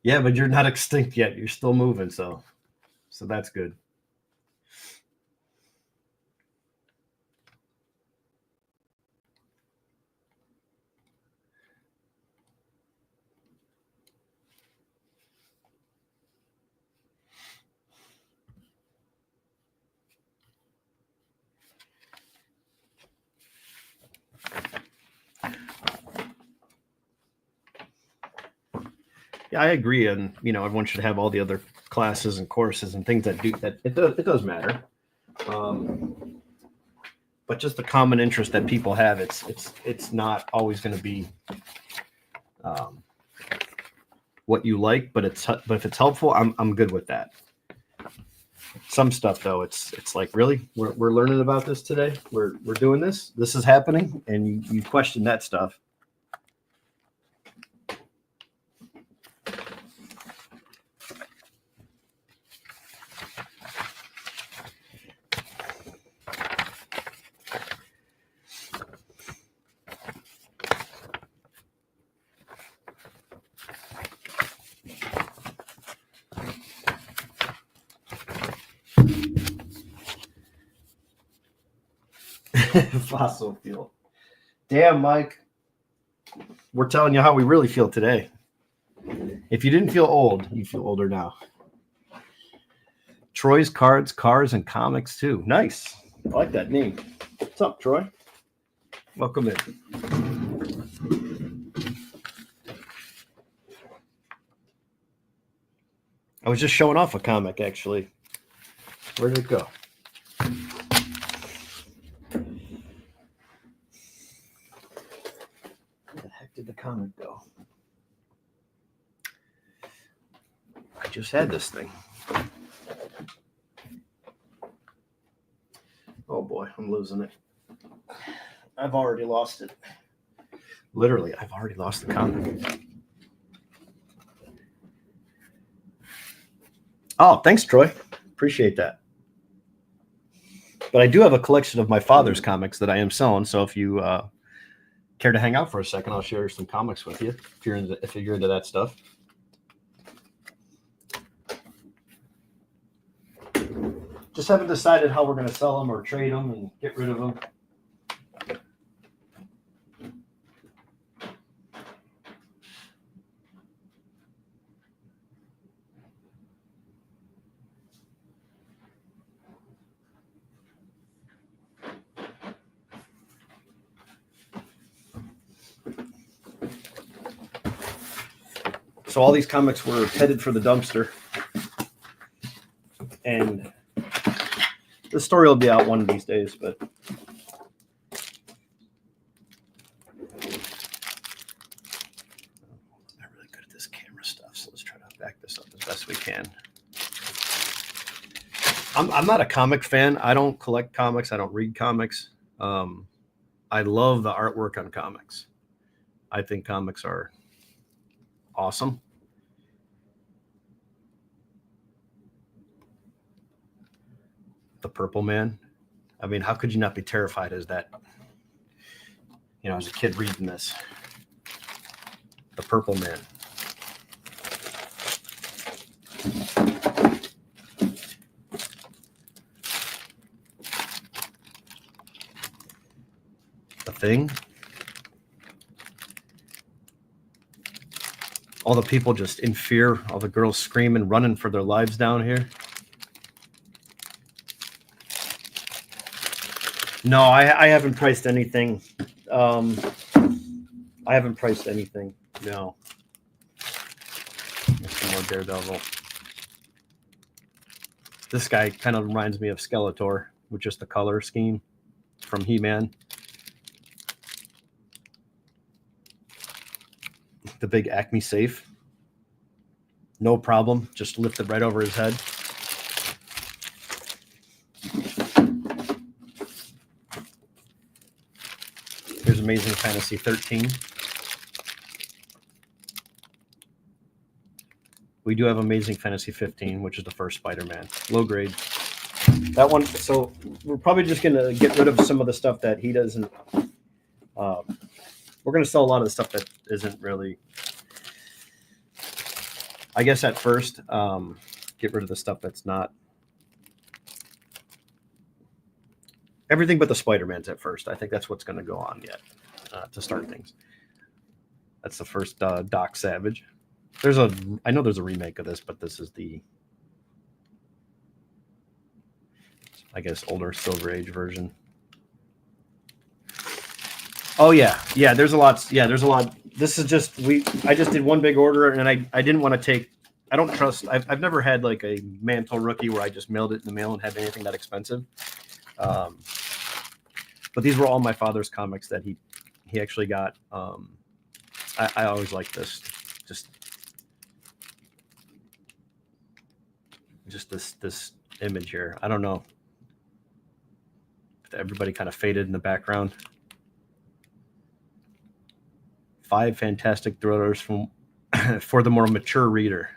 Yeah, but you're not extinct yet. You're still moving, so that's good. Yeah, I agree, and everyone should have all the other classes and courses and things that do that. It does matter. just a common interest that people have. It's not always going to be what you like, but if it's helpful, I'm good with that. Some stuff though, it's like, really, we're learning about this today. We're doing this. This is happening, and you question that stuff. Fossil fuel. Damn, Mike. We're telling you how we really feel today. If you didn't feel old, you feel older now. Troy's Cards, Cars, and Comics too. Nice. I like that name. What's up, Troy? Welcome in. I was just showing off a comic, actually. Where did it go? Where the heck did the comic go? I just had this thing. Oh boy, I'm losing it. I've already lost it. Literally, I've already lost the comic. Oh, thanks, Troy. Appreciate that. But I do have a collection of my father's comics that I am selling. So if you care to hang out for a second, I'll share some comics with you if you're into that stuff. Just haven't decided how we're going to sell them or trade them and get rid of them. So all these comics were headed for the dumpster. And the story will be out one of these days, but I'm not really good at this camera stuff, so let's try to back this up as best we can. I'm not a comic fan. I don't collect comics. I don't read comics. I love the artwork on comics. I think comics are awesome. The Purple Man. I mean, how could you not be terrified as that, as a kid reading this? The Purple Man. The Thing. All the people just in fear, all the girls screaming, running for their lives down here. No, I haven't priced anything. I haven't priced anything. No. There's some more Daredevil. This guy kind of reminds me of Skeletor with just the color scheme from He-Man. The big Acme safe. No problem. Just lift it right over his head. Here's Amazing Fantasy 13. We do have Amazing Fantasy 15, which is the first Spider-Man. Low grade. That one, so we're probably just going to get rid of some of the stuff that he doesn't. We're going to sell a lot of the stuff that isn't really, I guess at first, get rid of the stuff that's not. Everything but the Spider-Mans at first. I think that's what's going to go on yet to start things. That's the first Doc Savage. I know there's a remake of this, but this is the, I guess, older Silver Age version. Oh yeah, there's a lot. Yeah, there's a lot. This is just I just did one big order, and I didn't want to take. I don't trust. I've never had like a Mantle rookie where I just mailed it in the mail and had anything that expensive. But But these were all my father's comics that he actually got. I always like this. Just this image here. I don't know. Everybody kind of faded in the background. 5 fantastic thrillers from for the more mature reader.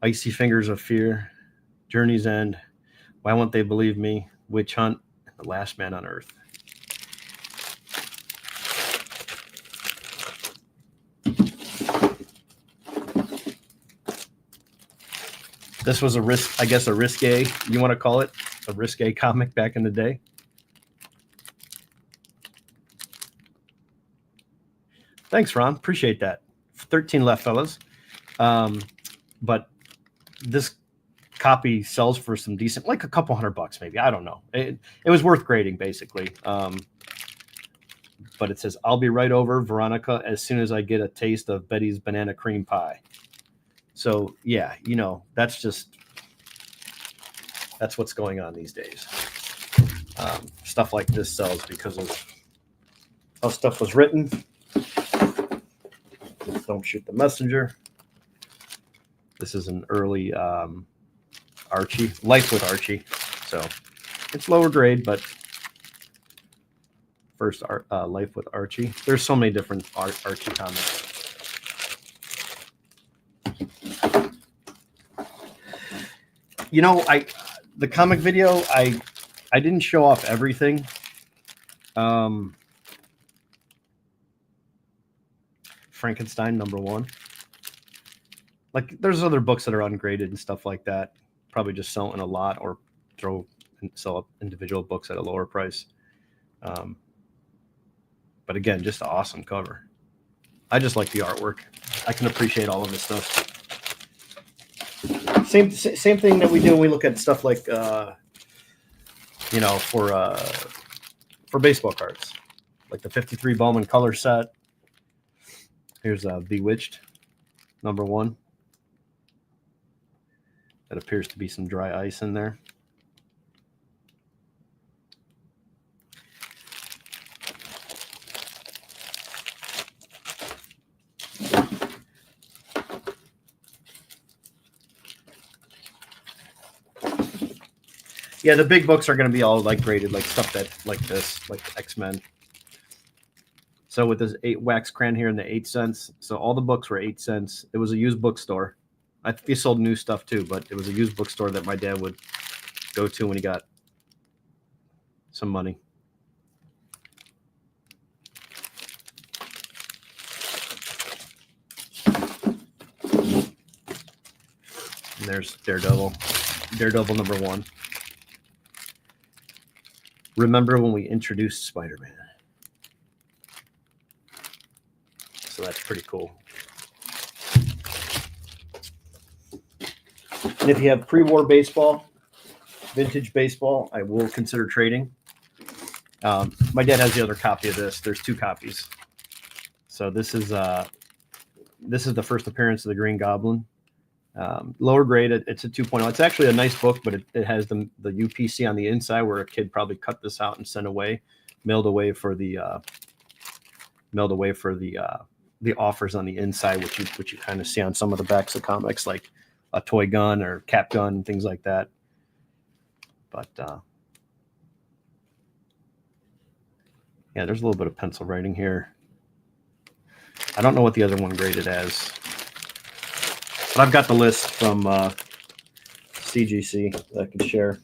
Icy Fingers of Fear, Journey's End, Why Won't They Believe Me, Witch Hunt, and The Last Man on Earth. This was a risque, you want to call it, a risque comic back in the day. Thanks, Ron. Appreciate that. 13 left, fellas. But this copy sells for some decent, like a couple $100 maybe. I don't know. It was worth grading, basically. But it says, I'll be right over, Veronica, as soon as I get a taste of Betty's banana cream pie. So, yeah, that's what's going on these days. Stuff like this sells because of how stuff was written. Don't Shoot the Messenger. This is an early Archie, Life with Archie. So it's lower grade, but first Life with Archie. There's so many different Archie comics. The comic video, I didn't show off everything. Frankenstein #1. Like, there's other books that are ungraded and stuff like that. Probably just sell in a lot or sell individual books at a lower price. But again, just an awesome cover. I just like the artwork. I can appreciate all of this stuff. Same thing that we do when we look at stuff like, for baseball cards, like the 53 Bowman color set. Here's Bewitched #1. That appears to be some dry ice in there. Yeah, the big books are going to be all like graded, like stuff that like this, like X-Men. So with this 8 wax crayon here in the 8 cents, so all the books were 8 cents. It was a used bookstore. I think they sold new stuff too, but it was a used bookstore that my dad would go to when he got some money. And there's Daredevil #1. Remember when we introduced Spider-Man? So that's pretty cool. And if you have pre-war baseball, vintage baseball, I will consider trading. My dad has the other copy of this. There's 2 copies. So this is the first appearance of the Green Goblin. Lower grade, it's a 2.0. It's actually a nice book, but it has the UPC on the inside where a kid probably cut this out and sent away, mailed away for the offers on the inside, which you kind of see on some of the backs of comics, like a toy gun or cap gun and things like that. But yeah, there's a little bit of pencil writing here. I don't know what the other one graded as, but I've got the list from CGC that I can share.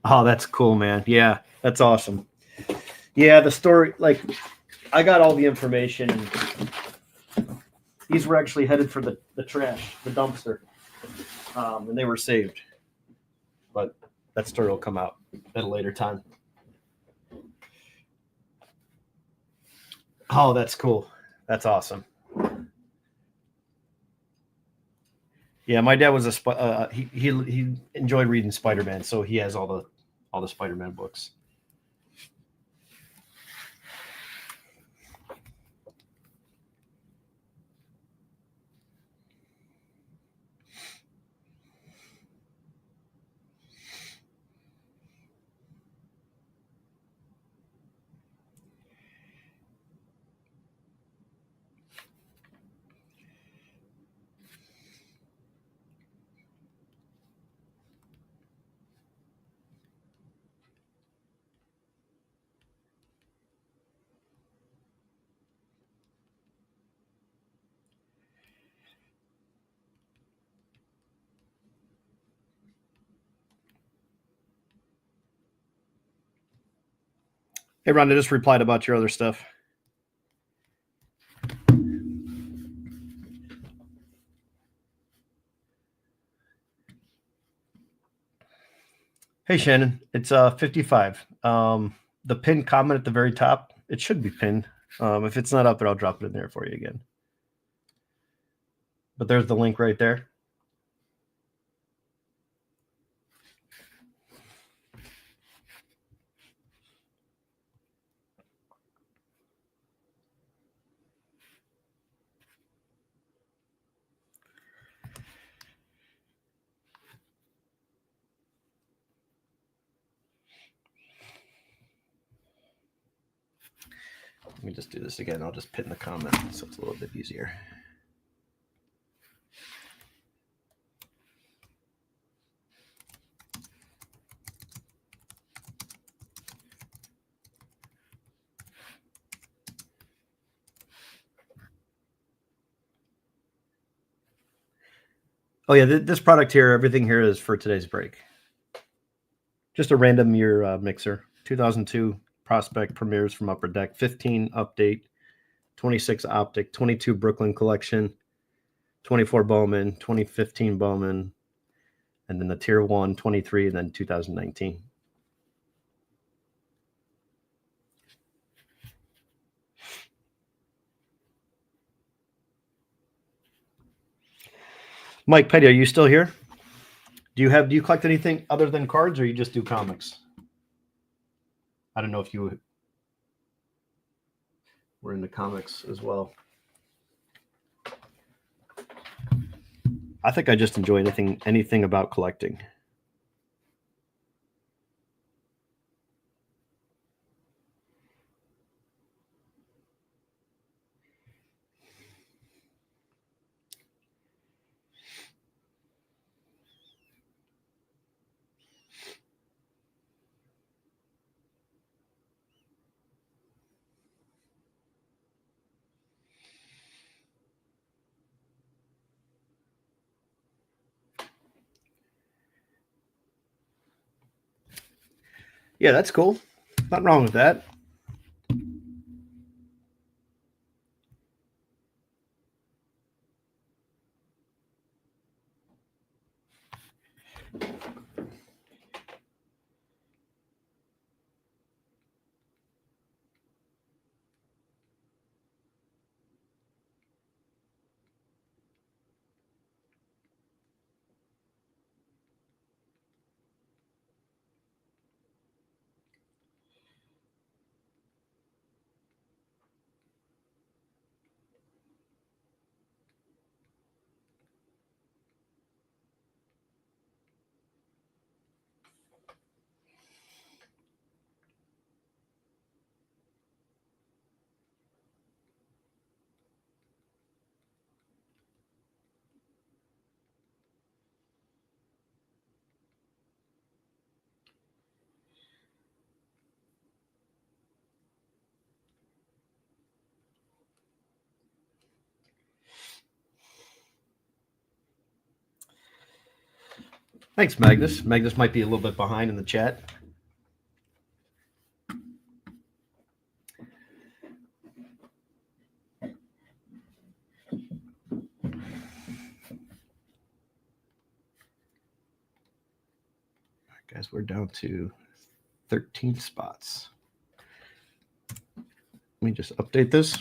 Oh, that's cool, man. Yeah, that's awesome. Yeah, the story, like, I got all the information. And these were actually headed for the trash, the dumpster, and they were saved. But that story will come out at a later time. Oh, that's cool. That's awesome. Yeah, my dad was he enjoyed reading Spider-Man, so he has all the Spider-Man books. Hey, Ron, I just replied about your other stuff. Hey, Shannon, it's 55. The pinned comment at the very top, it should be pinned. If it's not up there, I'll drop it in there for you again. But there's the link right there. Let me just do this again. I'll just pin the comment so it's a little bit easier. Oh yeah, this product here, everything here is for today's break. Just a random year mixer. 2002 Prospect Premieres from Upper Deck, 15 Update, 26 Optic, 22 Brooklyn Collection, 24 Bowman, 2015 Bowman, and then the Tier 1, 23, and then 2019. Mike Petty, are you still here? Do you collect anything other than cards, or you just do comics? I don't know if you were into comics as well. I think I just enjoy anything about collecting. Yeah, that's cool. Nothing wrong with that. Thanks, Magnus. Magnus might be a little bit behind in the chat. Guys, we're down to 13 spots. Let me just update this.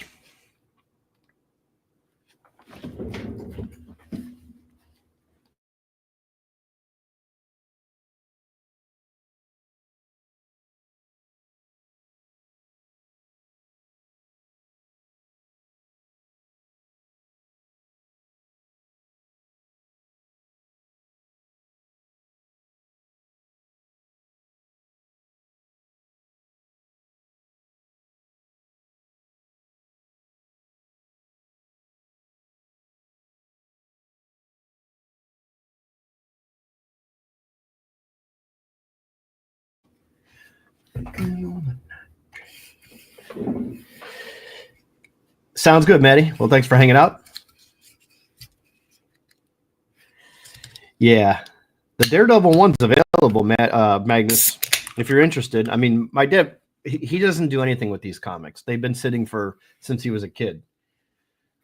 Sounds good, Maddie. Well, thanks for hanging out. Yeah, the Daredevil one's available, Magnus, if you're interested. I mean, my dad, he doesn't do anything with these comics. They've been sitting since he was a kid.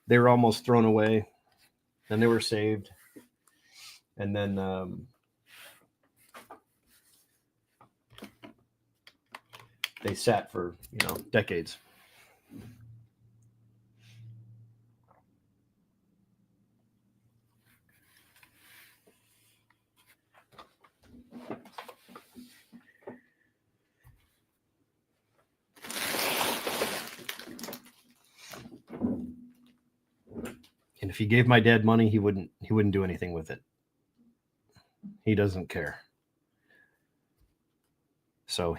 They were almost thrown away, then they were saved, and then they sat for decades. And if he gave my dad money, he wouldn't do anything with it. He doesn't care. So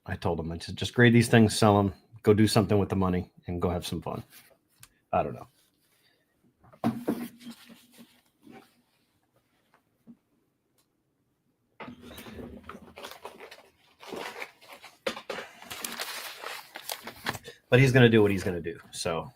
I told him, I said, just grade these things, sell them, go do something with the money, and go have some fun. I don't know. But he's going to do what he's going to do. So.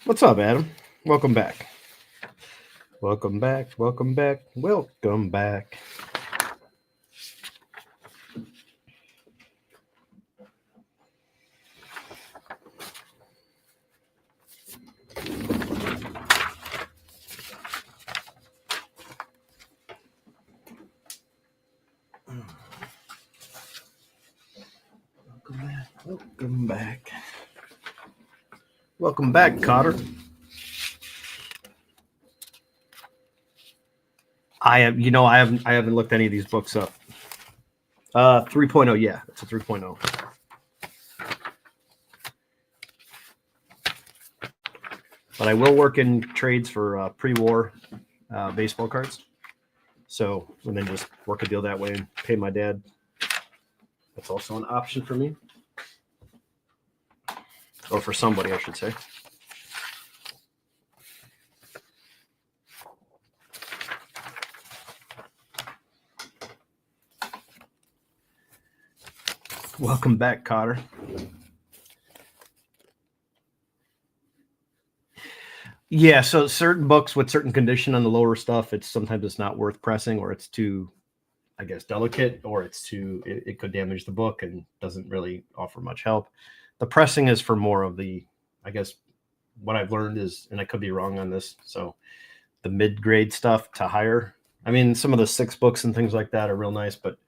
What's up, Adam? Welcome back. Welcome back. Welcome back. Welcome back. Welcome back. Welcome back, Cotter. I haven't looked any of these books up. 3.0, yeah, it's a 3.0. But I will work in trades for pre-war baseball cards. So, and then just work a deal that way and pay my dad. That's also an option for me. Or for somebody, I should say. Welcome back, Cotter. Yeah, so certain books with certain condition on the lower stuff, sometimes it's not worth pressing, or it's too, I guess, delicate, or it could damage the book and doesn't really offer much help. The pressing is for more of the, I guess, what I've learned is, and I could be wrong on this, so the mid-grade stuff to higher. I mean, some of the 6 books and things like that are real nice, but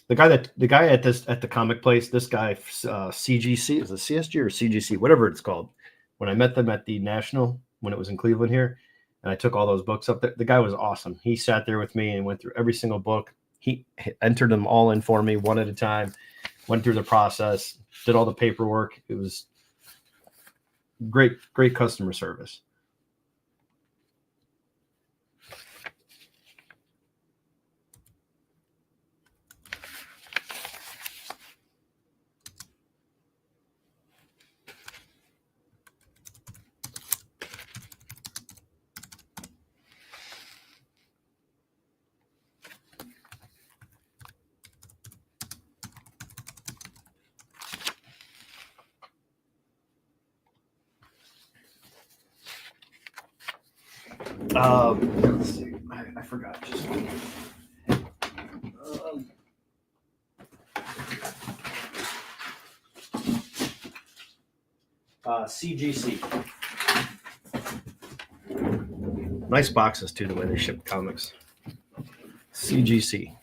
the guy at the comic place, this guy, CGC, is it CSG or CGC, whatever it's called. When I met them at the National, when it was in Cleveland here, and I took all those books up, the guy was awesome. He sat there with me and went through every single book. He entered them all in for me one at a time, went through the process, did all the paperwork. It was great customer service. Let's see. I forgot. CGC. Nice boxes too, the way they ship comics. CGC.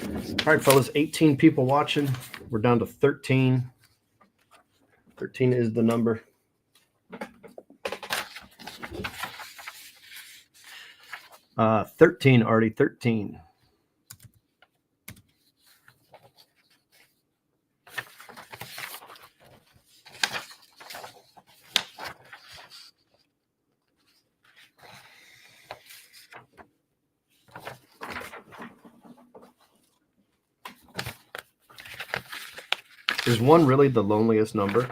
All right, fellas, 18 people watching. We're down to 13. 13 is the number. Uh, 13, already 13. Is one really the loneliest number?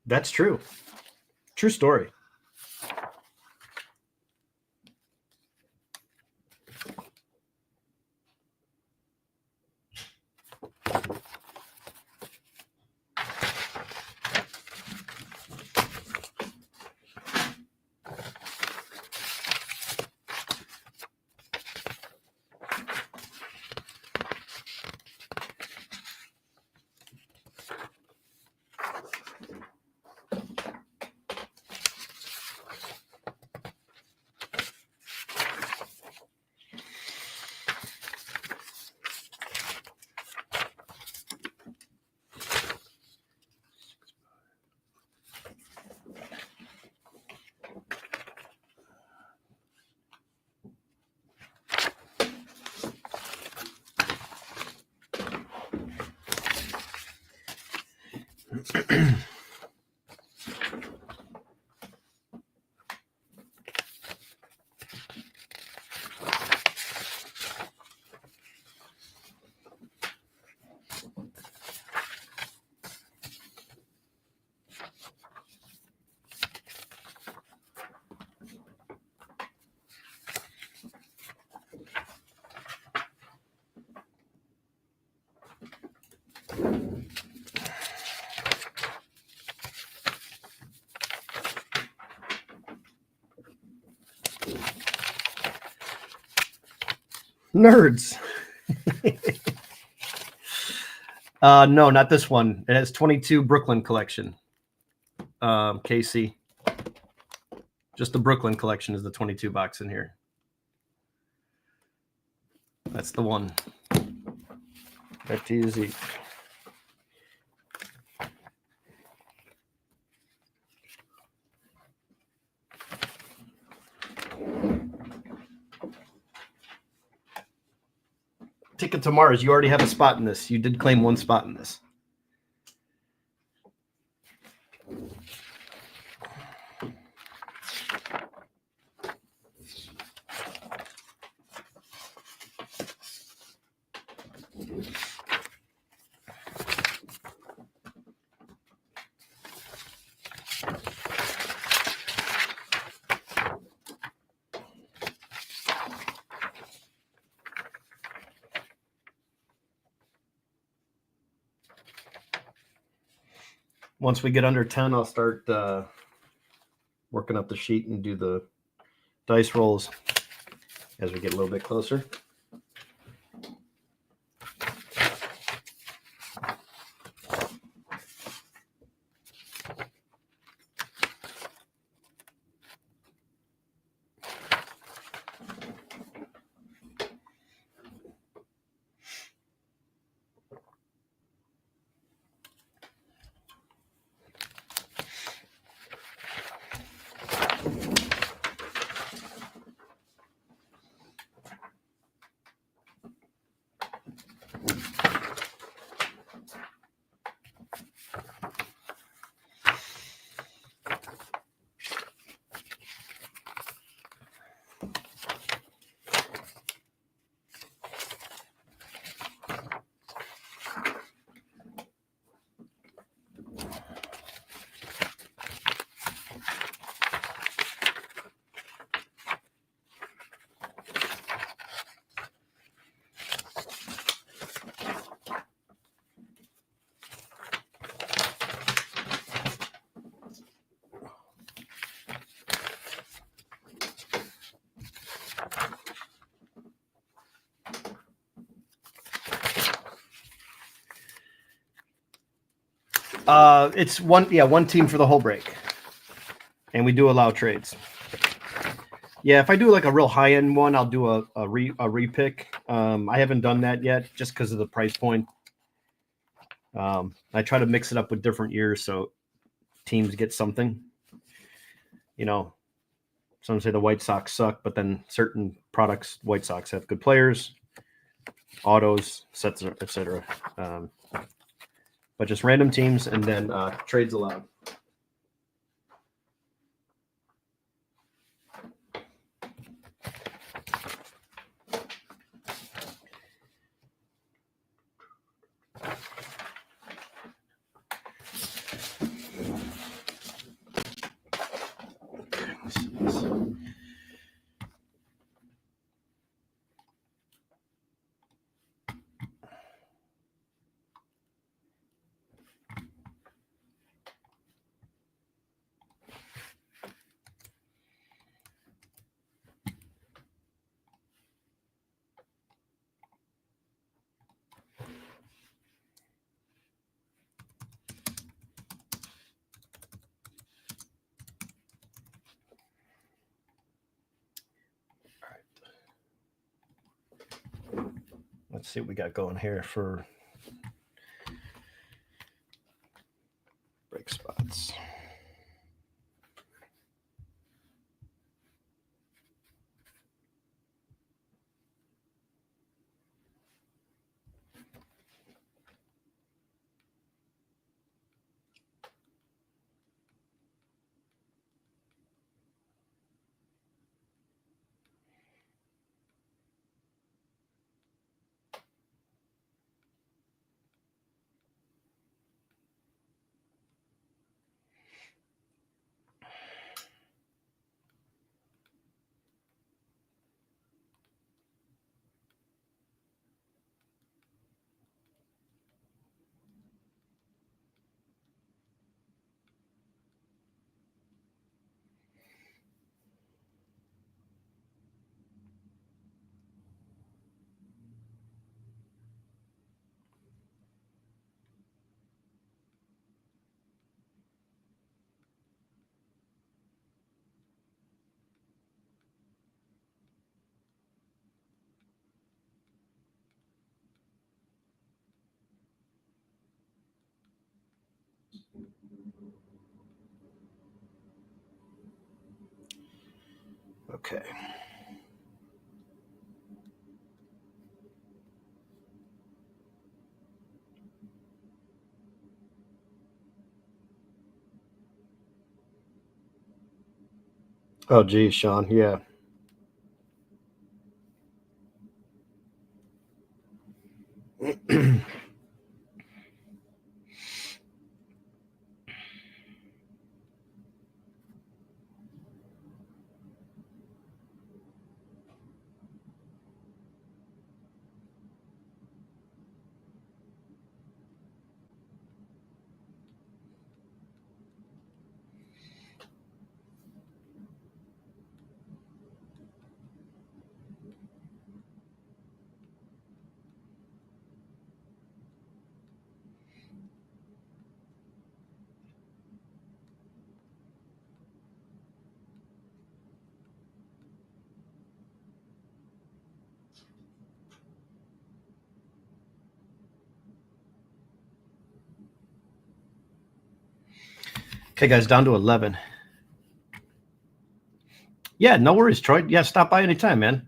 That's true. True story. Nerds. No, not this one. It has 22 Brooklyn collection. KC. Just the Brooklyn collection is the 22 box in here. That's the one. Back to you, Zeke. Ticket to Mars. You already have a spot in this. You did claim one spot in this. Once we get under 10, I'll start working up the sheet and do the dice rolls as we get a little bit closer. It's one team for the whole break, and we do allow trades. Yeah, if I do like a real high end one, I'll do a repick. I haven't done that yet just because of the price point. I try to mix it up with different years so teams get something. You know, some say the White Sox suck, but then certain products, White Sox have good players, autos, etc. But just random teams and then trades allowed. Let's see what we got going here for break spots. Okay. Oh, geez, Sean. Yeah. Okay, guys, down to 11. Yeah, no worries, Troy. Yeah, stop by anytime, man.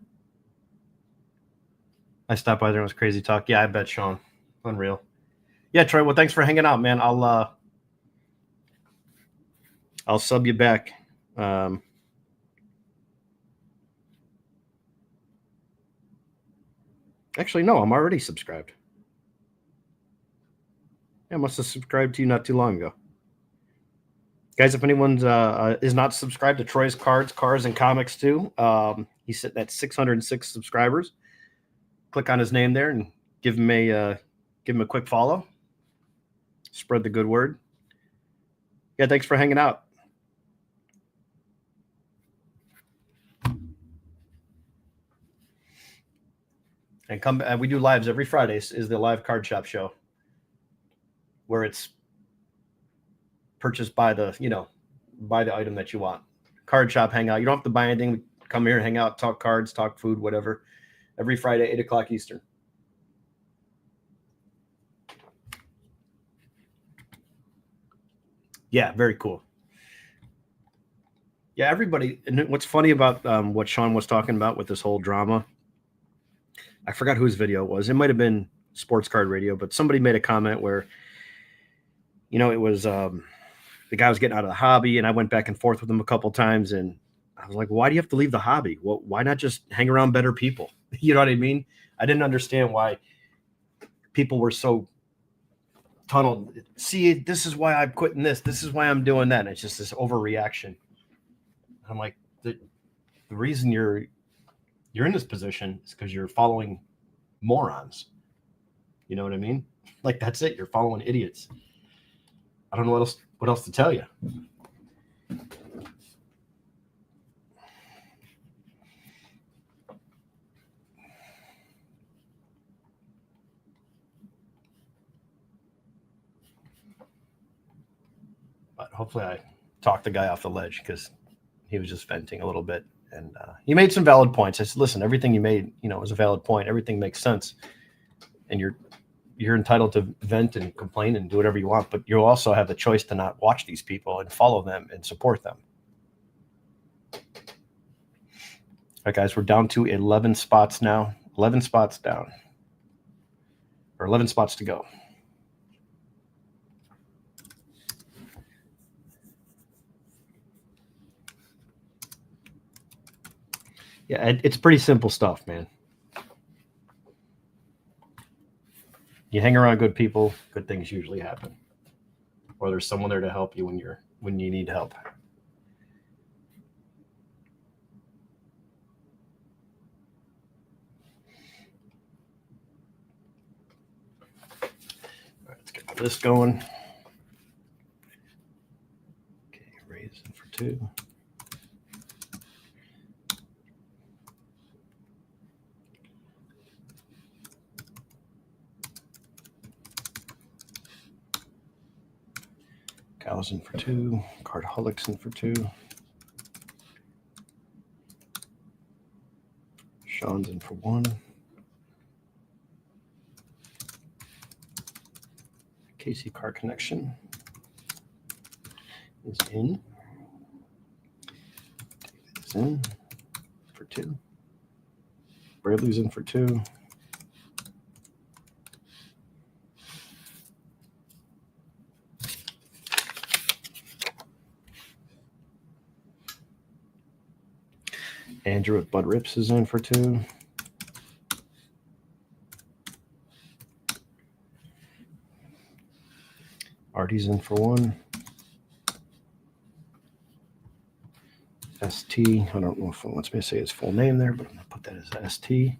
I stopped by there and it was crazy talk. Yeah, I bet, Sean. Unreal. Yeah, Troy. Well, thanks for hanging out, man. I'll sub you back. Actually, no, I'm already subscribed. I must have subscribed to you not too long ago. Guys, if anyone's is not subscribed to Troy's Cards, Cars, and Comics too, he's sitting at 606 subscribers. Click on his name there and give him a quick follow. Spread the good word. Yeah, thanks for hanging out. And come. We do lives every Friday. Is the live card shop show where it's purchase buy the item that you want. Card shop, hang out. You don't have to buy anything. Come here, hang out, talk cards, talk food, whatever. Every Friday, 8 o'clock Eastern. Yeah, very cool. Yeah, everybody. And what's funny about what Sean was talking about with this whole drama, I forgot whose video it was. It might have been Sports Card Radio, but somebody made a comment where, it was the guy was getting out of the hobby, and I went back and forth with him a couple times, and I was like, why do you have to leave the hobby? Well, why not just hang around better people? You know what I mean? I didn't understand why people were so tunneled. See, this is why I'm quitting this. This is why I'm doing that. And it's just this overreaction. I'm like, the reason you're in this position is because you're following morons. You know what I mean? Like, that's it. You're following idiots. I don't know what else to tell you. But hopefully I talked the guy off the ledge, because he was just venting a little bit. And he made some valid points. I said, listen, everything you made, was a valid point. Everything makes sense. And you're entitled to vent and complain and do whatever you want, but you also have the choice to not watch these people and follow them and support them. All right, guys, we're down to 11 spots now. 11 spots down. Or 11 spots to go. Yeah, it's pretty simple stuff, man. You hang around good people, good things usually happen. Or there's someone there to help you when you need help. All right, let's get this going. Okay, raising for 2. Cows in for 2. Cardholics in for 2. Sean's in for 1. Casey Car Connection is in. David is in for 2. Bradley's in for 2. Andrew at Bud Rips is in for 2. Artie's in for 1. ST, I don't know if it wants me to say his full name there, but I'm going to put that as ST.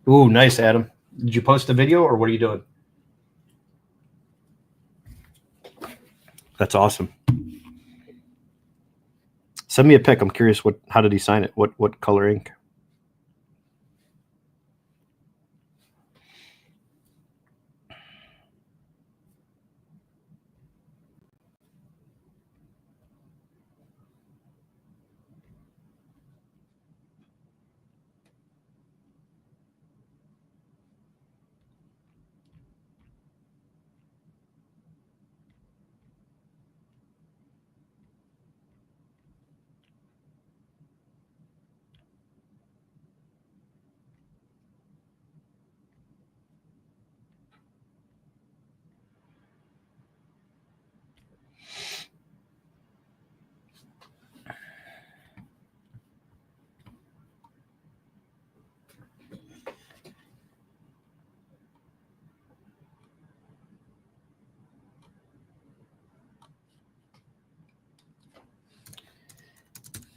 Ooh, nice, Adam. Did you post a video, or what are you doing? That's awesome. Send me a pic. I'm curious, how did he sign it? What color ink?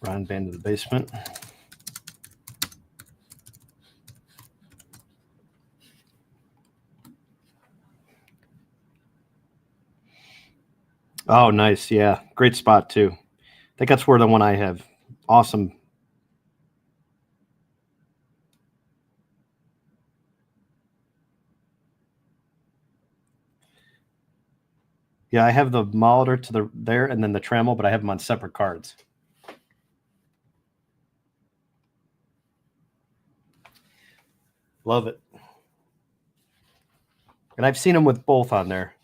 Ron Band to the basement. Oh, nice. Yeah, great spot too. I think that's where the one I have. Awesome. Yeah, I have the Molitor to the there and then the Trammell, but I have them on separate cards. Love it. And I've seen them with both on there.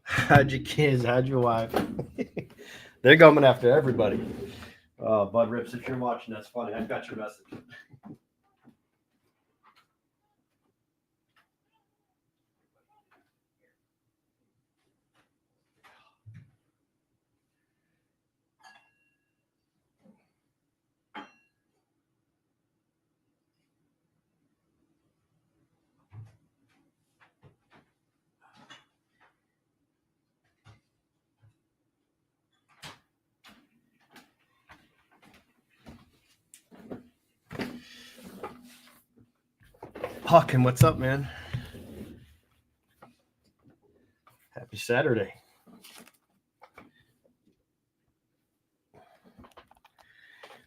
How'd your kids? How'd your wife? They're coming after everybody. Oh, Bud Rips, if you're watching, that's funny. I've got your message. Hawkin, what's up, man? Happy Saturday.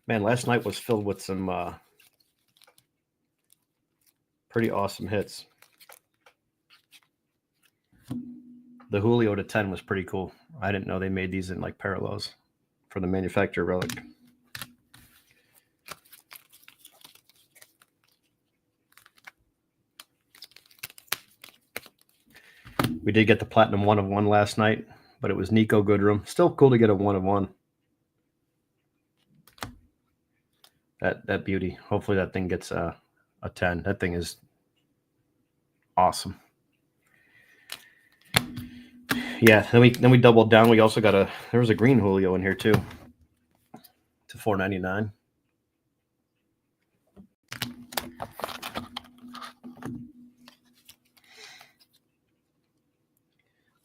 Man, last night was filled with some pretty awesome hits. The Julio to 10 was pretty cool. I didn't know they made these in like parallels for the manufacturer relic. We did get the platinum 1 of 1 last night, but it was Nico Goodrum. Still cool to get a 1 of 1. That beauty. Hopefully that thing gets a 10. That thing is awesome. Yeah, then we doubled down. We also got there was a green Julio in here too. To $4.99.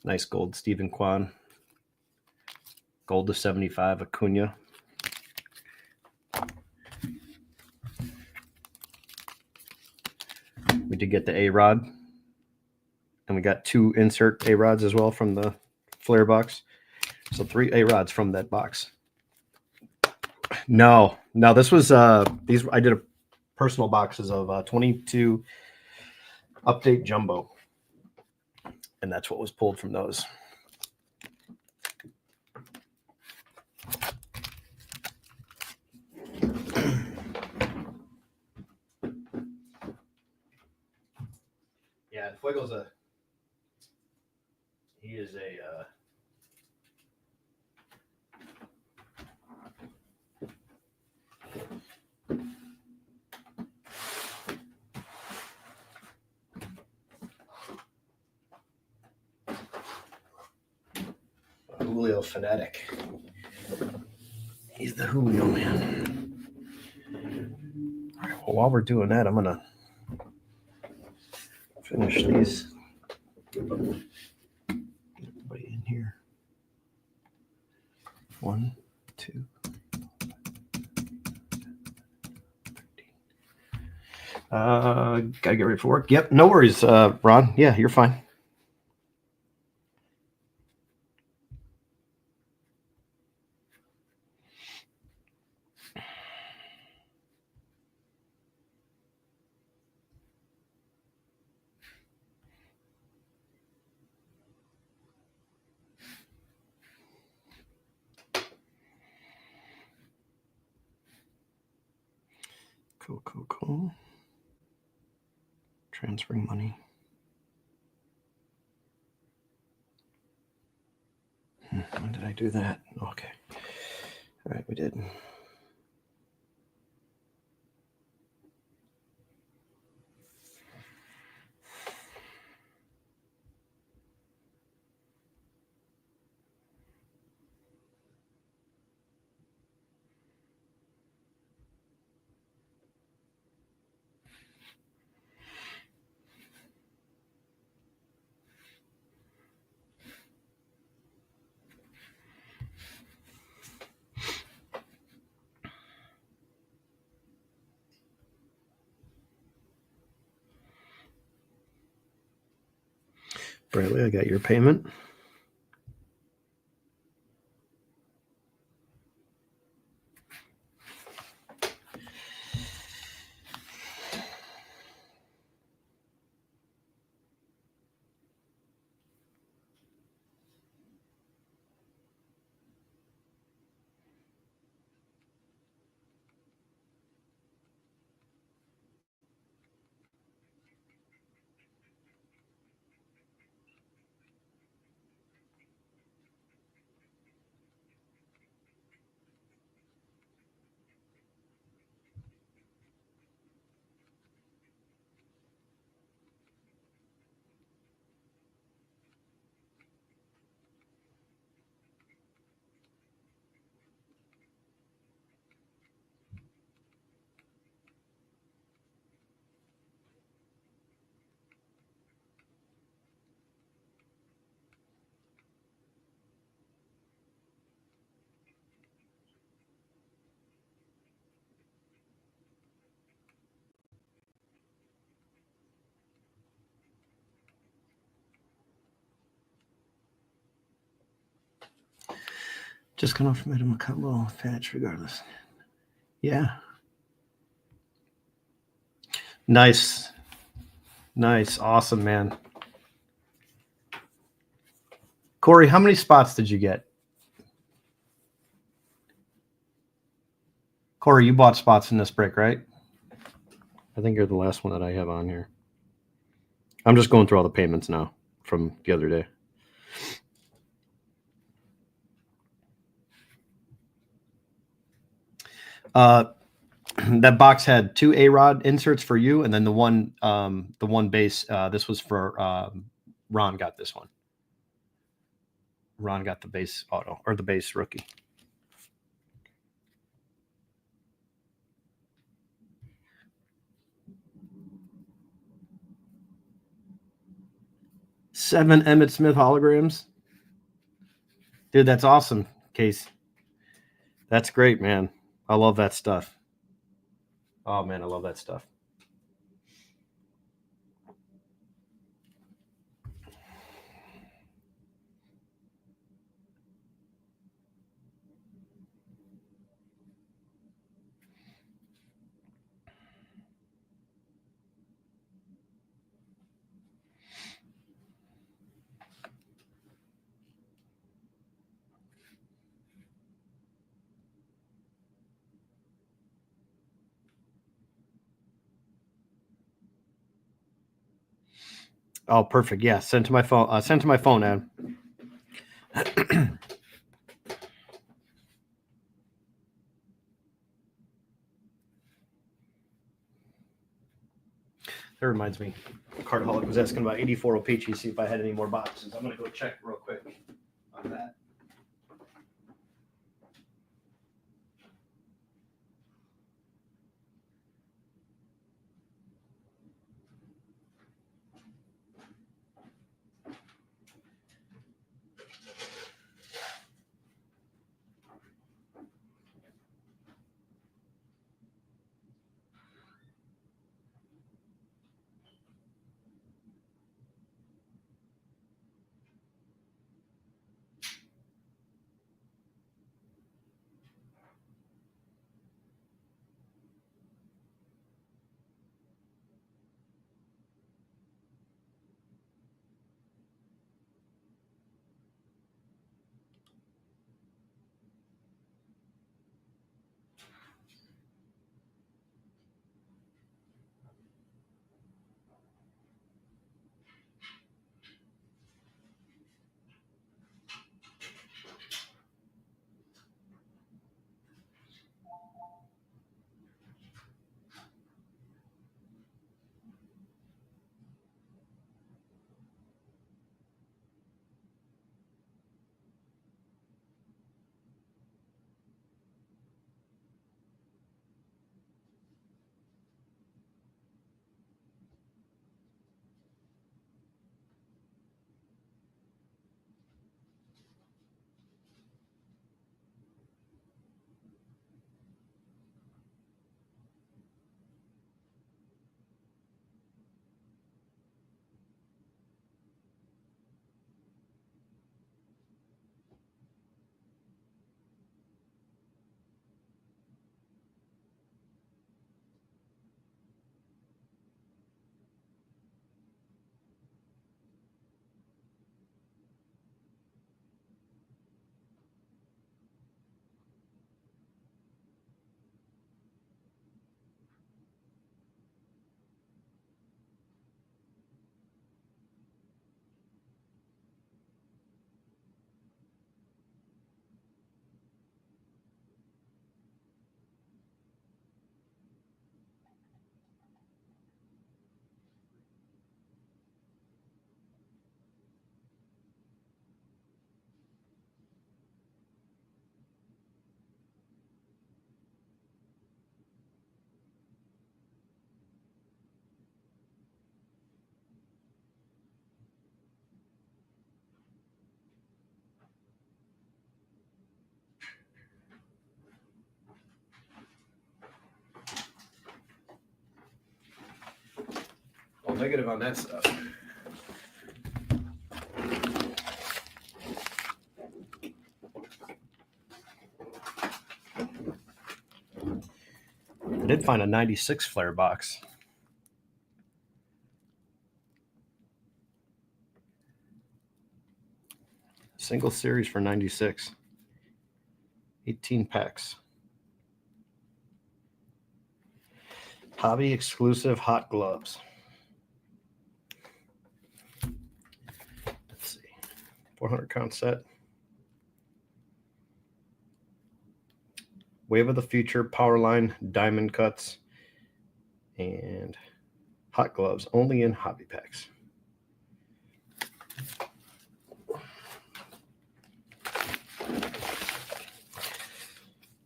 Nice gold Stephen Kwan. Gold to 75 Acuna. We did get the A-Rod. And we got 2 insert A-Rods as well from the Flair box. So 3 A-Rods from that box. No, this was these. I did a personal boxes of 22 update jumbo. And that's what was pulled from those. Yeah, Fuego's he is a Julio fanatic. He's the Julio man. All right, well, while we're doing that, I'm gonna finish these. Get everybody in here. 1, 2, 13. Gotta get ready for work. Yep, no worries, Ron. Yeah, you're fine. Cool. Transferring money. When did I do that? Okay. All right, we did. Bradley, I got your payment. Just come off from him a couple fetch regardless. Yeah. Nice. Nice. Awesome, man. Corey, how many spots did you get? Corey, you bought spots in this break, right? I think you're the last one that I have on here. I'm just going through all the payments now from the other day. That box had 2 A-Rod inserts for you, and then the one base. This was for Ron. Got this one. Ron got the base auto or the base rookie. Seven Emmitt Smith holograms. Dude, that's awesome, Case. That's great, man. I love that stuff. Oh, man, I love that stuff. Oh, perfect. Yeah, send to my phone. Send to my phone, Adam. That reminds me, Cardaholic was asking about 84 O-Pee-Chee, see if I had any more boxes. I'm going to go check real quick on that. negative on that stuff. I did find a 96 flare box. Single series for 96. 18 packs. Hobby exclusive hot gloves. Let's see. 400 count set. Wave of the Future Powerline diamond cuts and hot gloves only in hobby packs.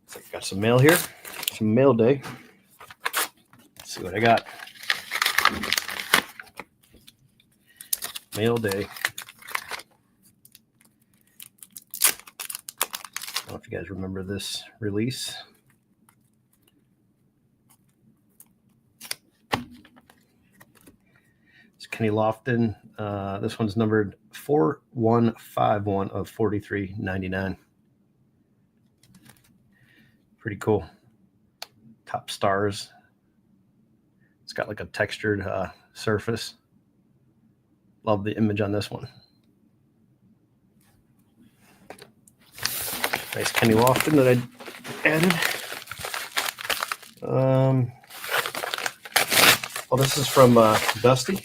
So got some mail here. Some mail day. Let's see what I got. Mail day. I don't know if you guys remember this release. It's Kenny Lofton. This one's numbered 4151 of 43.99. Pretty cool. Top stars. It's got like a textured surface. Love the image on this one. Nice Kenny Lofton that I added. Well, this is from Dusty.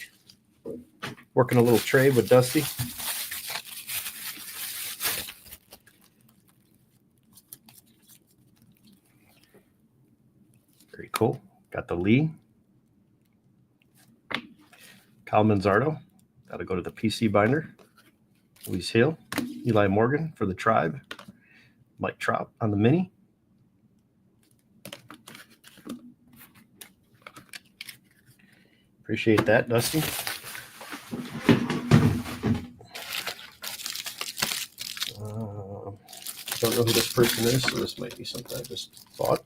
Working a little trade with Dusty. Very cool. Got the Lee. Kyle Manzardo. Got to go to the PC binder. Luis Hill. Eli Morgan for the Tribe. Mike Trout on the mini. Appreciate that, Dusty. Don't know who this person is, so this might be something I just bought.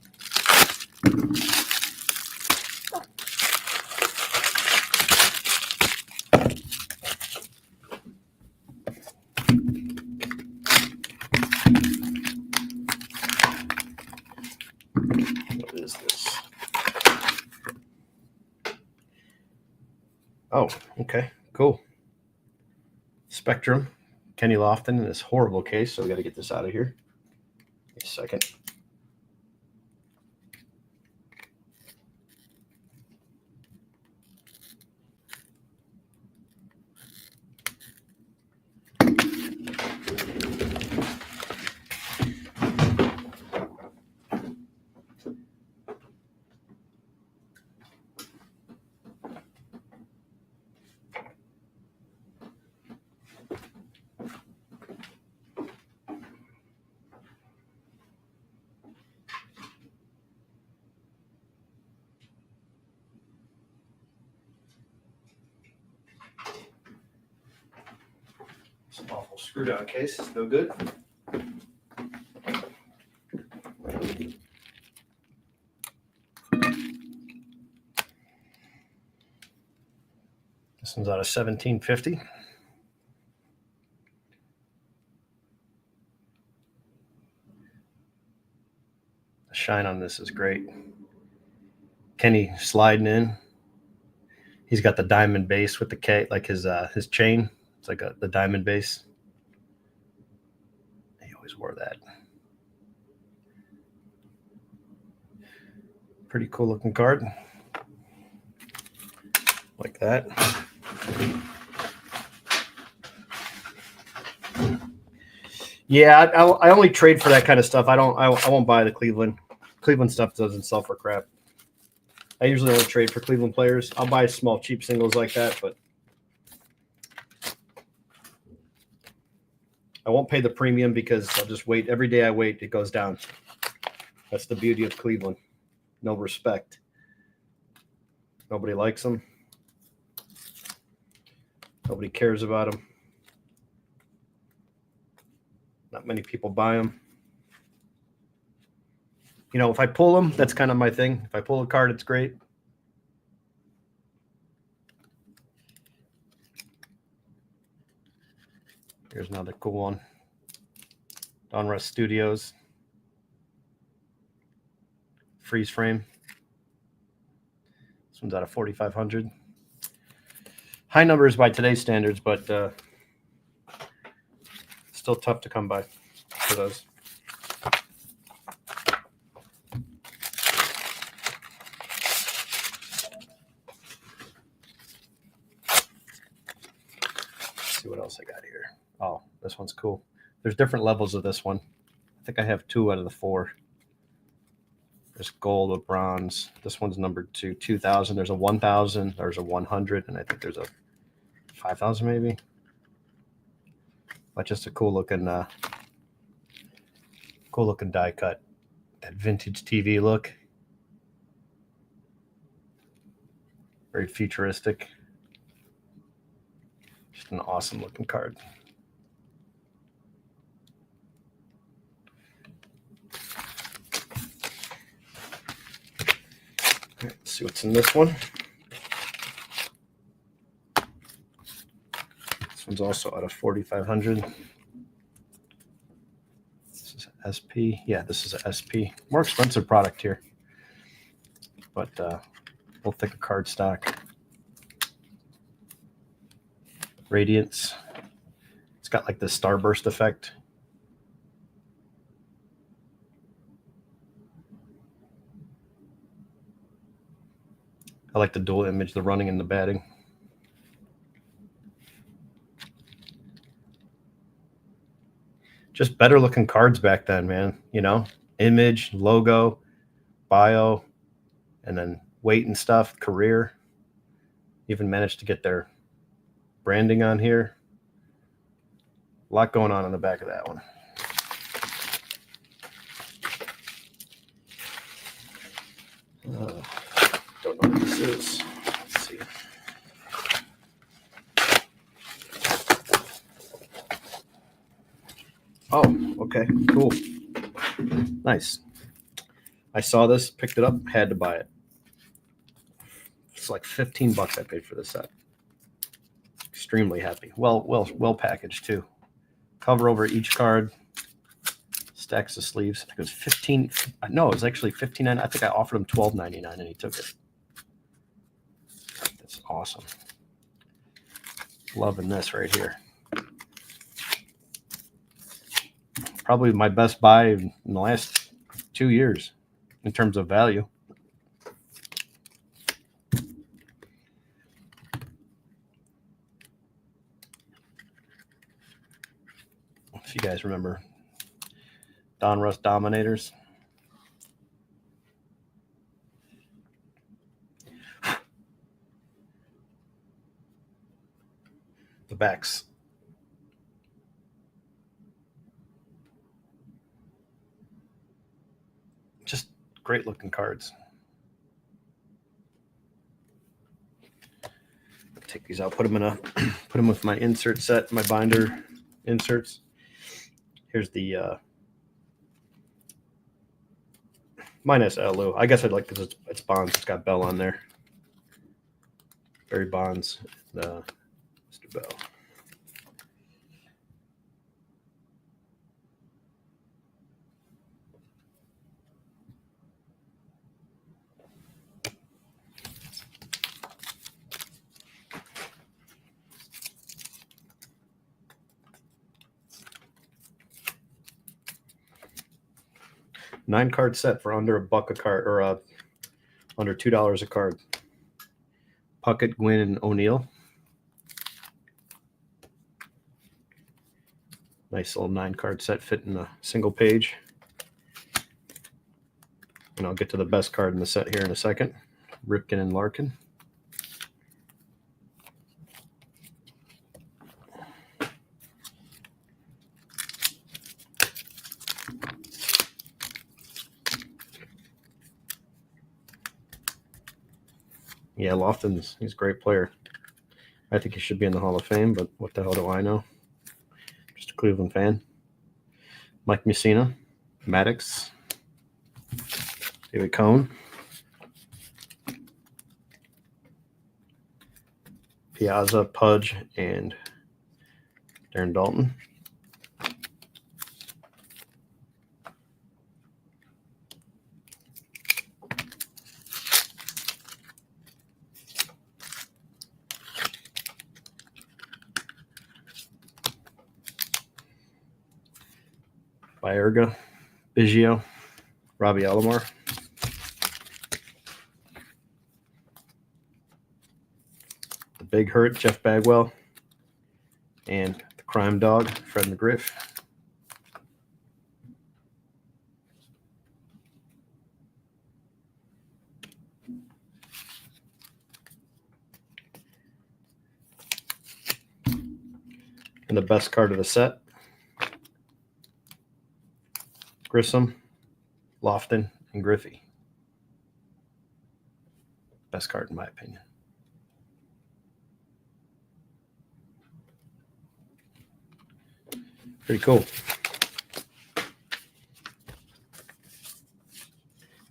What is this? Oh, okay, cool. Spectrum, Kenny Lofton in this horrible case, so we got to get this out of here. A second. Some awful screw down case, it's no good. This one's out of 1750. The shine on this is great. Kenny sliding in. He's got the diamond base with the K, like his chain. It's like the diamond base. He always wore that. Pretty cool looking card. Like that. Yeah, I only trade for that kind of stuff. I won't buy the Cleveland stuff. Doesn't sell for crap. I usually only trade for Cleveland players. I'll buy small cheap singles like that, but I won't pay the premium because I'll just wait. Every day I wait, it goes down. That's the beauty of Cleveland. No respect. Nobody likes them. Nobody cares about them. Not many people buy them. You know, if I pull them, that's kind of my thing. If I pull a card, it's great. Here's another cool one. Donruss Studios. Freeze frame. This one's out of 4,500. High numbers by today's standards, but still tough to come by for those. Let's see what else I got here. Oh, this one's cool. There's different levels of this one. I think I have 2 out of the 4. There's gold with bronze. This one's numbered to 2,000. There's a 1,000. There's a 100, and I think there's a 5,000 maybe. But just a cool looking die cut. That vintage TV look. Very futuristic. Just an awesome looking card. All right, let's see what's in this one. This one's also out of 4,500. This is SP. Yeah, this is a SP. More expensive product here, but we'll think of card stock. Radiance. It's got like the starburst effect. I like the dual image, the running and the batting. Just better looking cards back then, man. You know, image, logo, bio, and then weight and stuff, career. Even managed to get their branding on here. A lot going on the back of that one. Don't know what this is. Let's see. Oh, okay, cool. Nice. I saw this, picked it up, had to buy it. It's like $15 I paid for this set. Extremely happy. Well packaged too. Cover over each card. Stacks of sleeves. I think it was 15. No, it was actually $15. I think I offered him $12.99 and he took it. That's awesome. Loving this right here. Probably my best buy in the last 2 years in terms of value. If you guys remember Donruss Dominators. The backs. Just great looking cards. Take these out, put them with my insert set, my binder inserts. Here's the minus Elu. I guess I'd like because it's Bonds. It's got Bell on there. Barry Bonds, Mr. Bell. Nine-card set for under $1 a card, or under $2 a card. Puckett, Gwynn, and O'Neill. Nice little 9-card set fit in a single page. And I'll get to the best card in the set here in a second. Ripken and Larkin. Yeah, Lofton's he's a great player. I think he should be in the Hall of Fame, but what the hell do I know? Just a Cleveland fan. Mike Mussina, Maddox, David Cone, Piazza, Pudge, and Darren Dalton. Baerga, Biggio, Robbie Alomar. The Big Hurt, Jeff Bagwell. And the Crime Dog, Fred McGriff. And the best card of the set, Grissom, Lofton, and Griffey. Best card in my opinion. Pretty cool.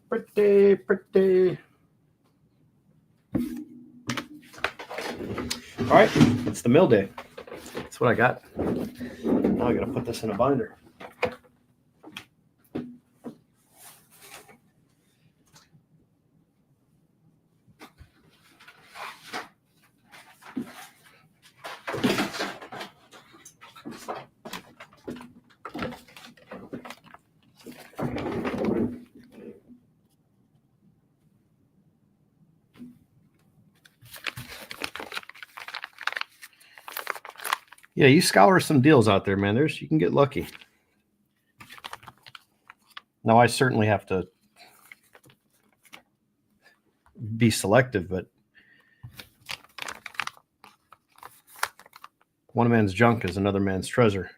Pretty. All right, it's the mill day. That's what I got. Now I got to put this in a binder. Yeah, you scour some deals out there, man. You can get lucky. Now, I certainly have to be selective, but one man's junk is another man's treasure.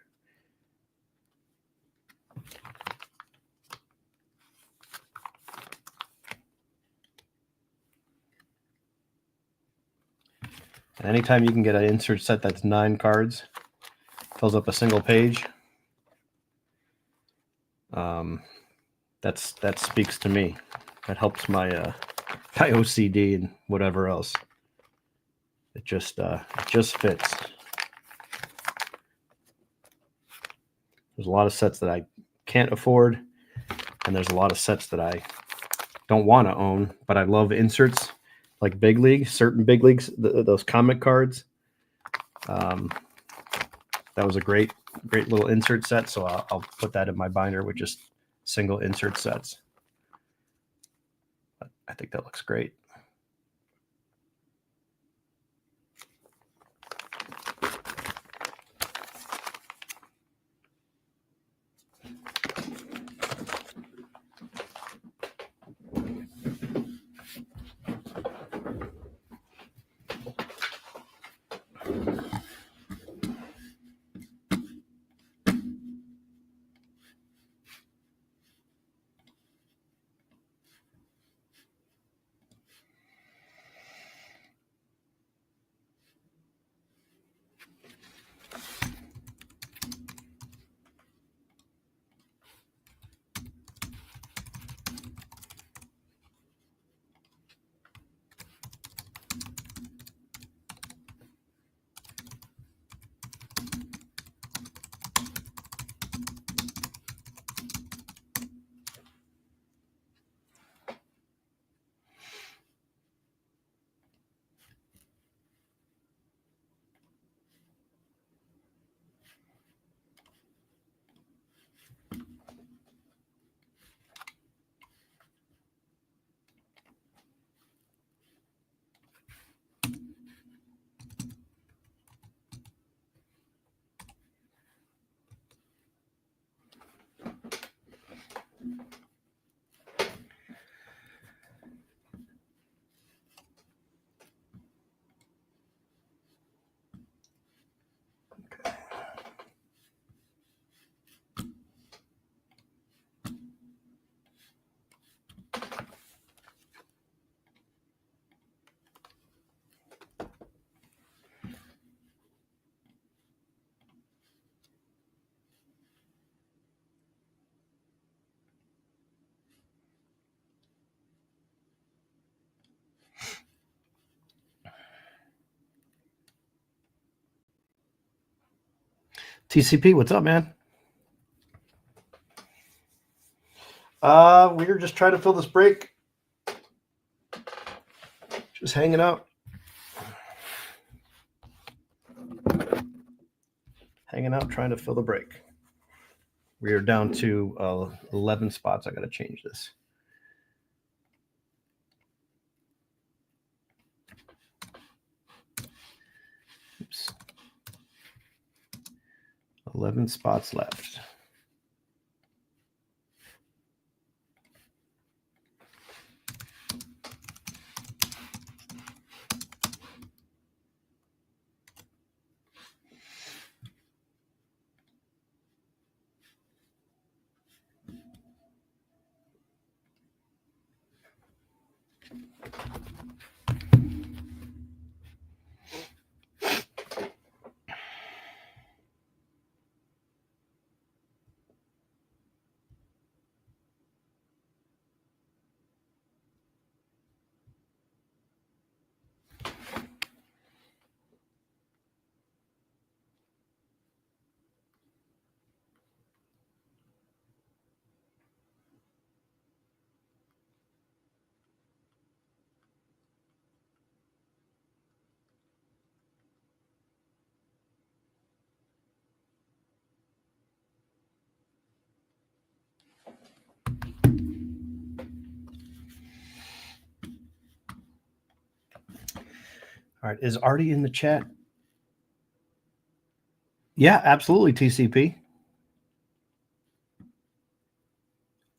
And anytime you can get an insert set that's 9 cards, fills up a single page, that speaks to me. That helps my my OCD and whatever else. It just fits. There's a lot of sets that I can't afford, and there's a lot of sets that I don't want to own, but I love inserts like Big League, certain Big Leagues, those comic cards. That was a great little insert set, so I'll put that in my binder with just single insert sets. But I think that looks great. TCP, what's up, man? We were just trying to fill this break. Just hanging out. Hanging out, trying to fill the break. We are down to 11 spots. I got to change this. Oops. 11 spots left. All right, is Artie in the chat? Yeah, absolutely, TCP.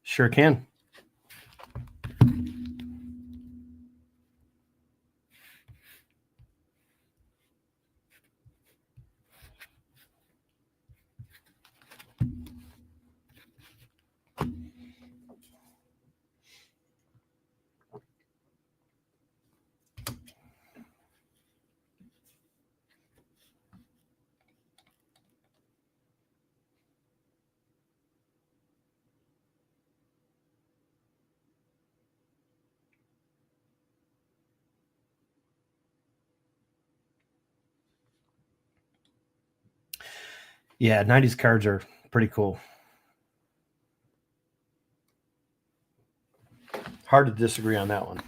Sure can. Yeah, 90s cards are pretty cool. Hard to disagree on that one.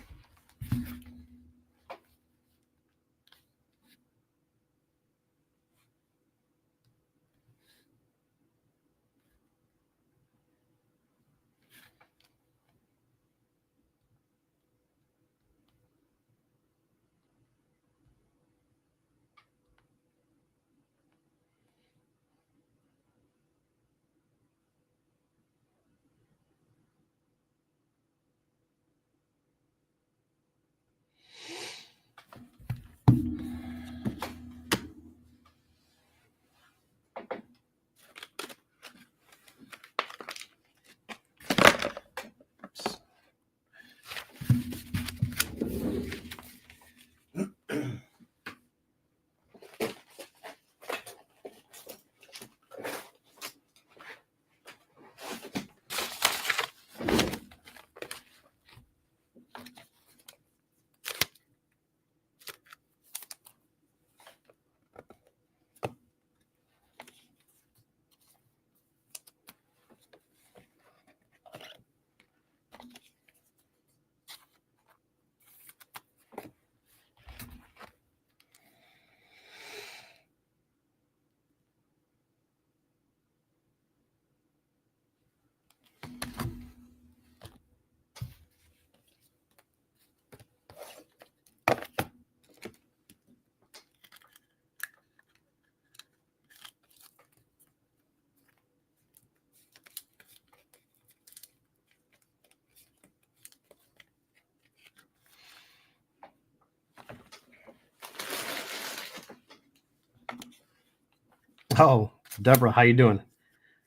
Oh, Deborah, how you doing?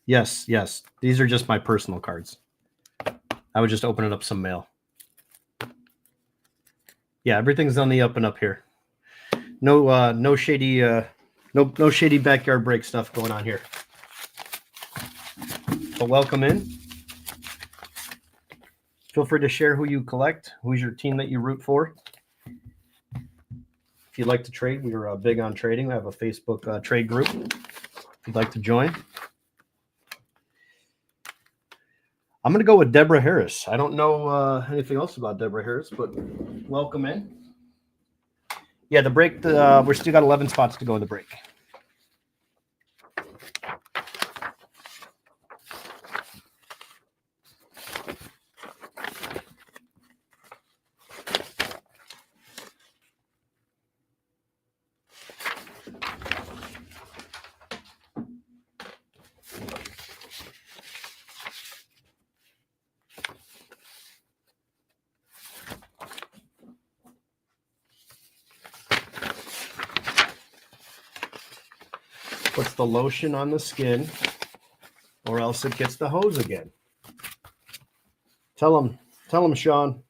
Yes. These are just my personal cards. I was just opening up some mail. Yeah, everything's on the up and up here. No shady no shady backyard break stuff going on here. So welcome in. Feel free to share who you collect, who's your team that you root for. If you'd like to trade, we are big on trading. We have a Facebook trade group. if you'd like to join. I'm going to go with Deborah Harris. I don't know anything else about Deborah Harris, but welcome in. Yeah, the break, we're still got 11 spots to go in the break. Puts the lotion on the skin, or else it gets the hose again. Tell him, Sean.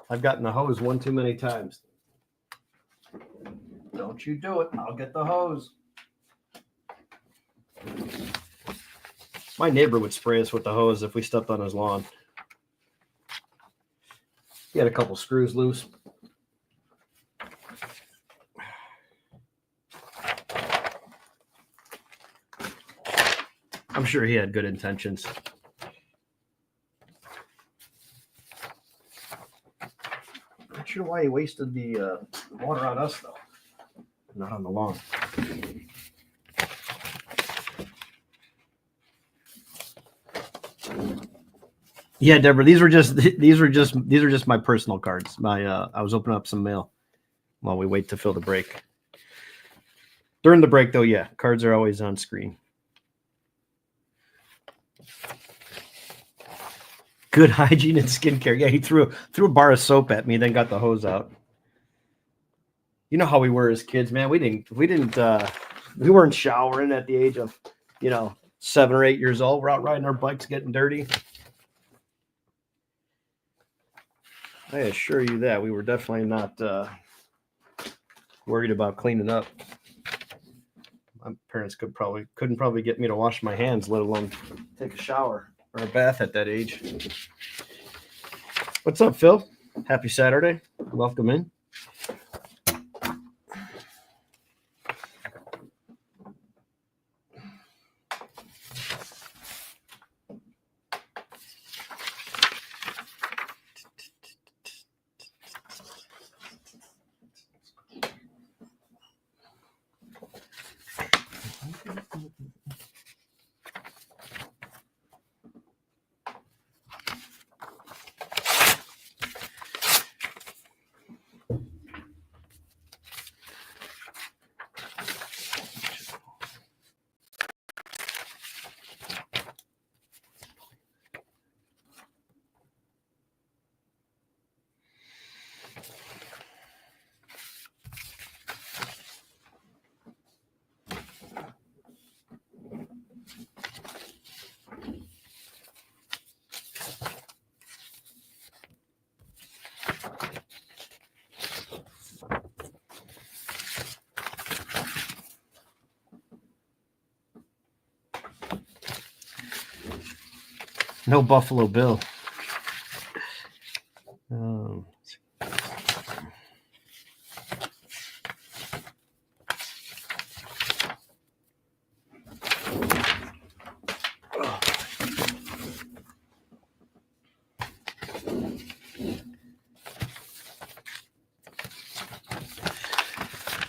I've gotten the hose one too many times. Don't you do it. I'll get the hose. My neighbor would spray us with the hose if we stepped on his lawn. He had a couple screws loose. I'm sure he had good intentions. Not sure why he wasted the water on us, though. Not on the lawn. Yeah, Deborah, these are just my personal cards. I was opening up some mail while we wait to fill the break. During the break, though, yeah, cards are always on screen. Good hygiene and skincare. Yeah, he threw a bar of soap at me, then got the hose out. You know how we were as kids, man. We weren't showering at the age of, 7 or 8 years old. We're out riding our bikes, getting dirty. I assure you that we were definitely not worried about cleaning up. My parents couldn't probably get me to wash my hands, let alone take a shower or a bath at that age. What's up, Phil? Happy Saturday. Welcome in. No Buffalo Bill.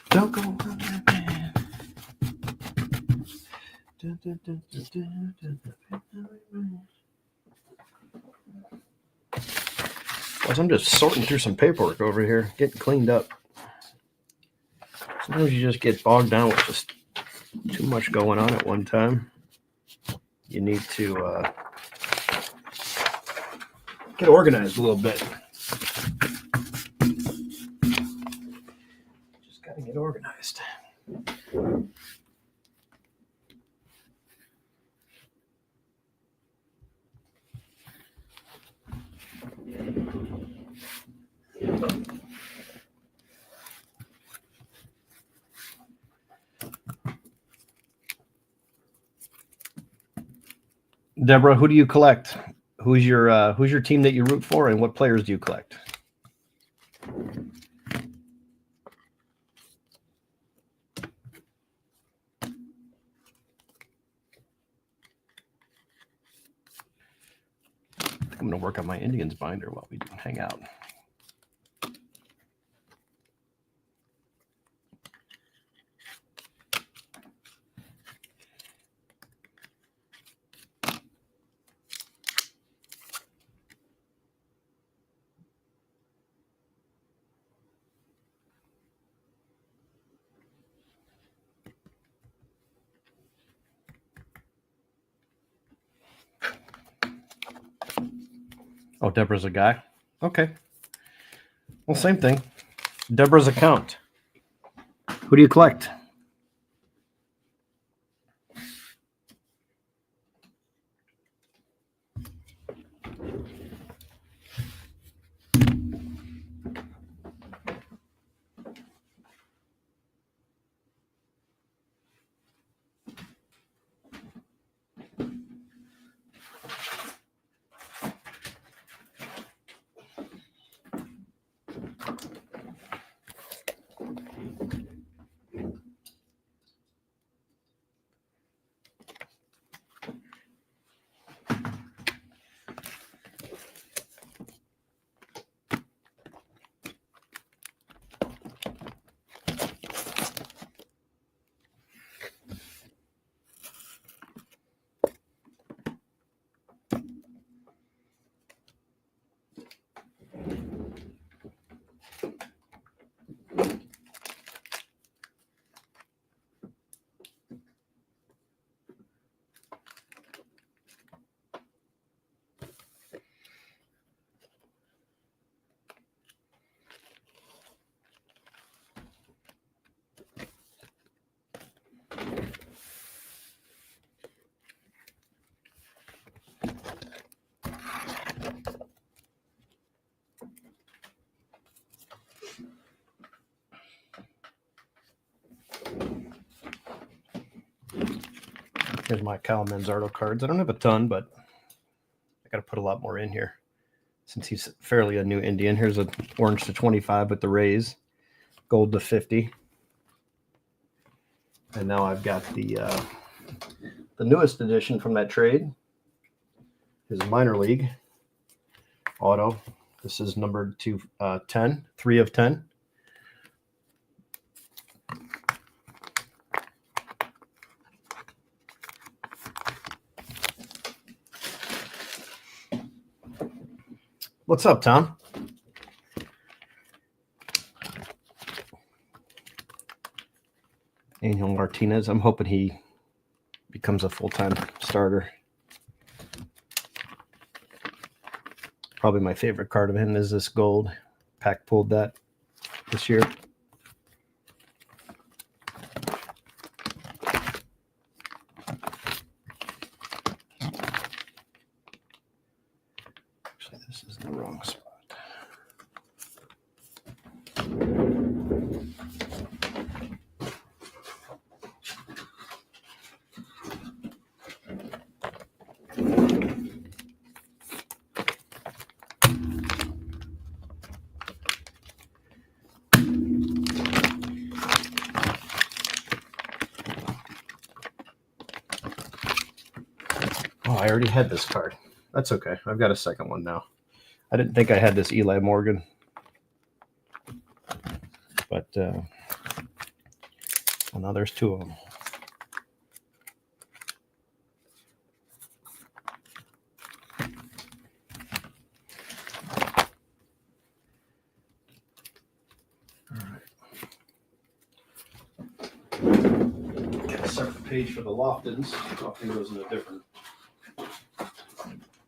Don't go on that man. I'm just sorting through some paperwork over here, getting cleaned up. Sometimes you just get bogged down with just too much going on at one time. You need to get organized a little bit. Just got to get organized. Deborah, who do you collect? Who's your team that you root for, and what players do you collect? I'm going to work on my Indians binder while we hang out. Oh, Deborah's a guy? Okay. Well, same thing. Deborah's account. Who do you collect? Here's my Kyle Manzardo cards. I don't have a ton, but I got to put a lot more in here since he's fairly a new Indian. Here's an orange to 25 with the Rays, gold to 50. And now I've got the newest edition from that trade. His minor league auto. This is numbered to 10, 3 of 10. What's up, Tom? Angel Martinez. I'm hoping he becomes a full-time starter. Probably my favorite card of him is this gold. Pack pulled that this year. Actually, this is the wrong spot. Oh, I already had this card. That's okay. I've got a second one now. I didn't think I had this Eli Morgan. But well, now there's two of them. Got a separate page for the Loftons. Lofton goes in a different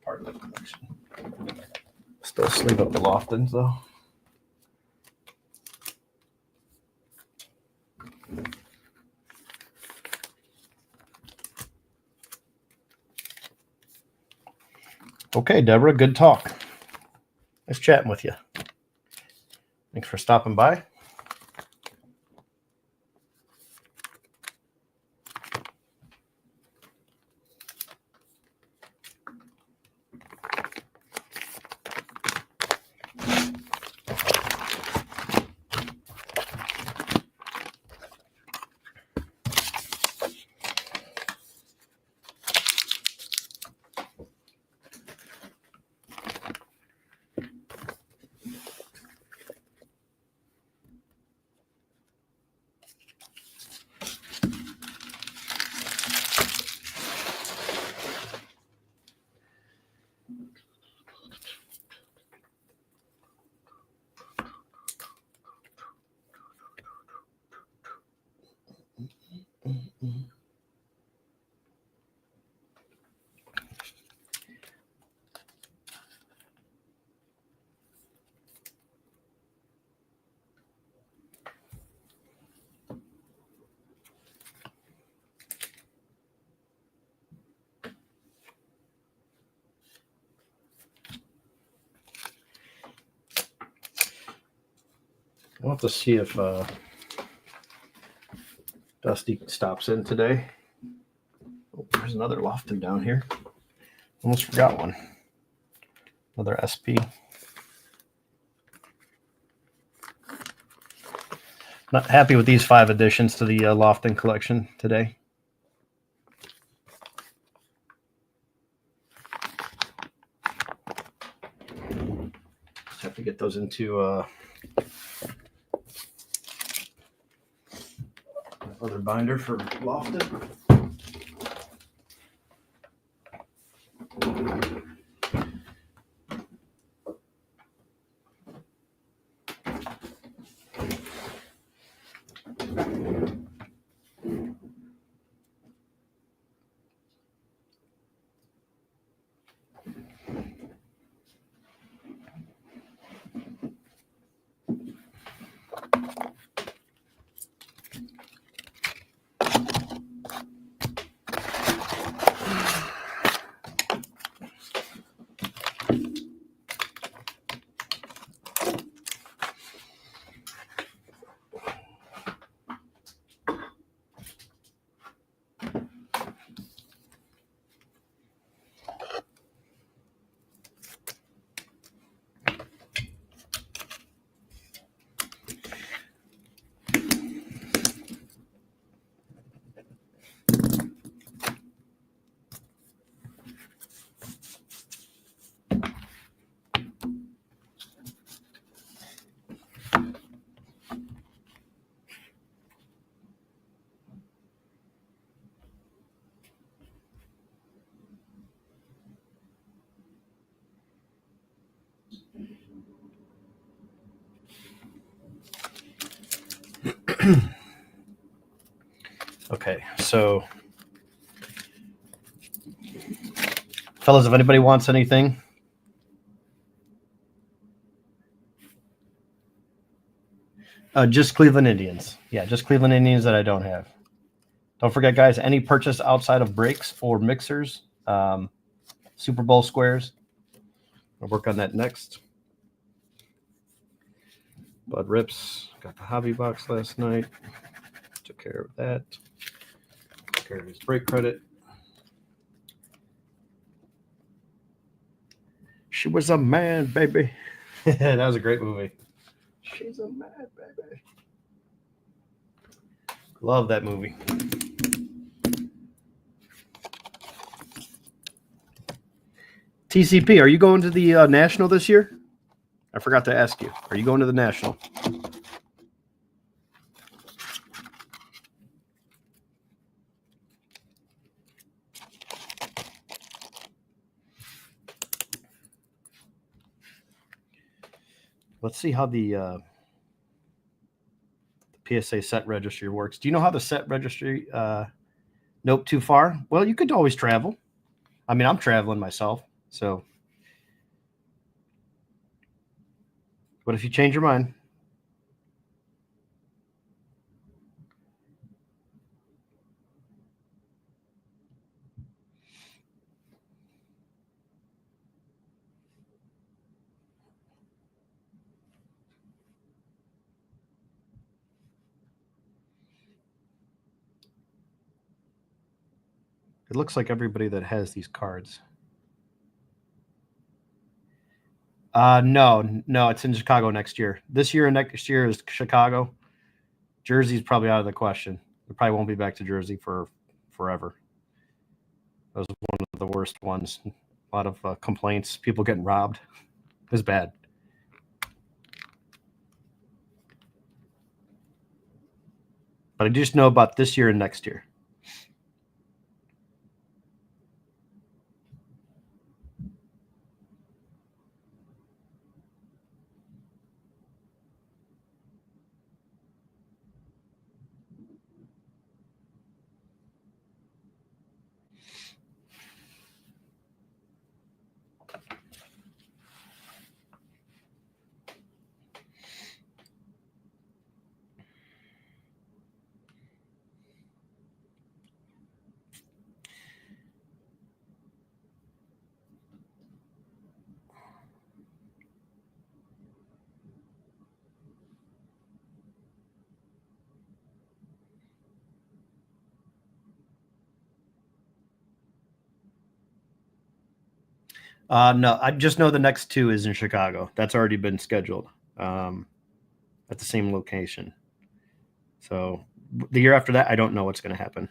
part of the collection. Still sleeve up the Loftons though. Okay, Deborah, good talk. Nice chatting with you. Thanks for stopping by. We'll have to see if Dusty stops in today. Oh, there's another Lofton down here. Almost forgot one. Another SP. Not happy with these 5 additions to the Lofton collection today. Just have to get those into other binder for Lofton. Okay, so fellas, if anybody wants anything, just Cleveland Indians. Yeah, just Cleveland Indians that I don't have. Don't forget, guys, any purchase outside of breaks or mixers, Super Bowl squares. I'll work on that next. Bud Rips, got the hobby box last night. Took care of that. Took care of his break credit. She was a man, baby. That was a great movie. She's a man, baby. Love that movie. TCP, are you going to the National this year? I forgot to ask you. Are you going to the National? Let's see how the PSA set registry works. Do you know how the set registry? Nope, too far. Well, you could always travel. I mean, I'm traveling myself, so. What if you change your mind? It looks like everybody that has these cards. No, it's in Chicago next year. This year and next year is Chicago. Jersey's probably out of the question. We probably won't be back to Jersey for forever. That was one of the worst ones. A lot of complaints, people getting robbed. It was bad. But I just know about this year and next year. No, I just know the next two is in Chicago. That's already been scheduled at the same location. So the year after that, I don't know what's going to happen.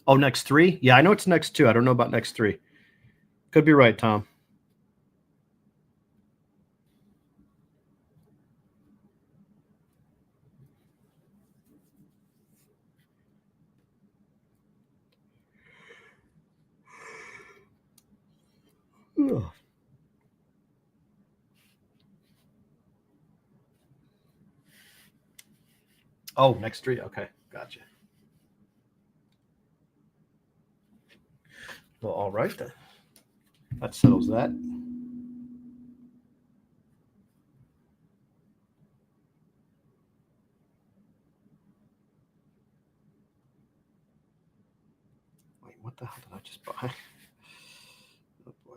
Oh, next three? Yeah, I know it's next two. I don't know about next three. Could be right, Tom. Ugh. Oh, next three. Okay, gotcha. Well, all right then. That settles that. Wait, what the hell did I just buy? Oh boy.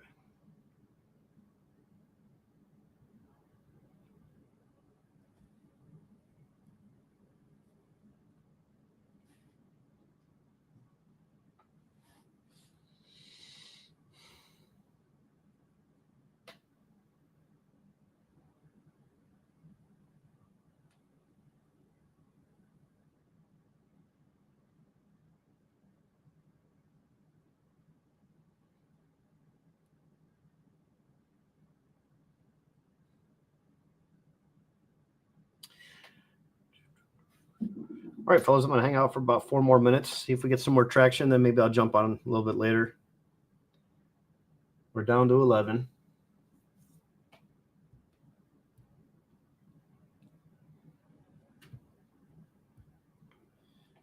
All right, fellas, I'm going to hang out for about 4 more minutes, see if we get some more traction, then maybe I'll jump on a little bit later. We're down to 11.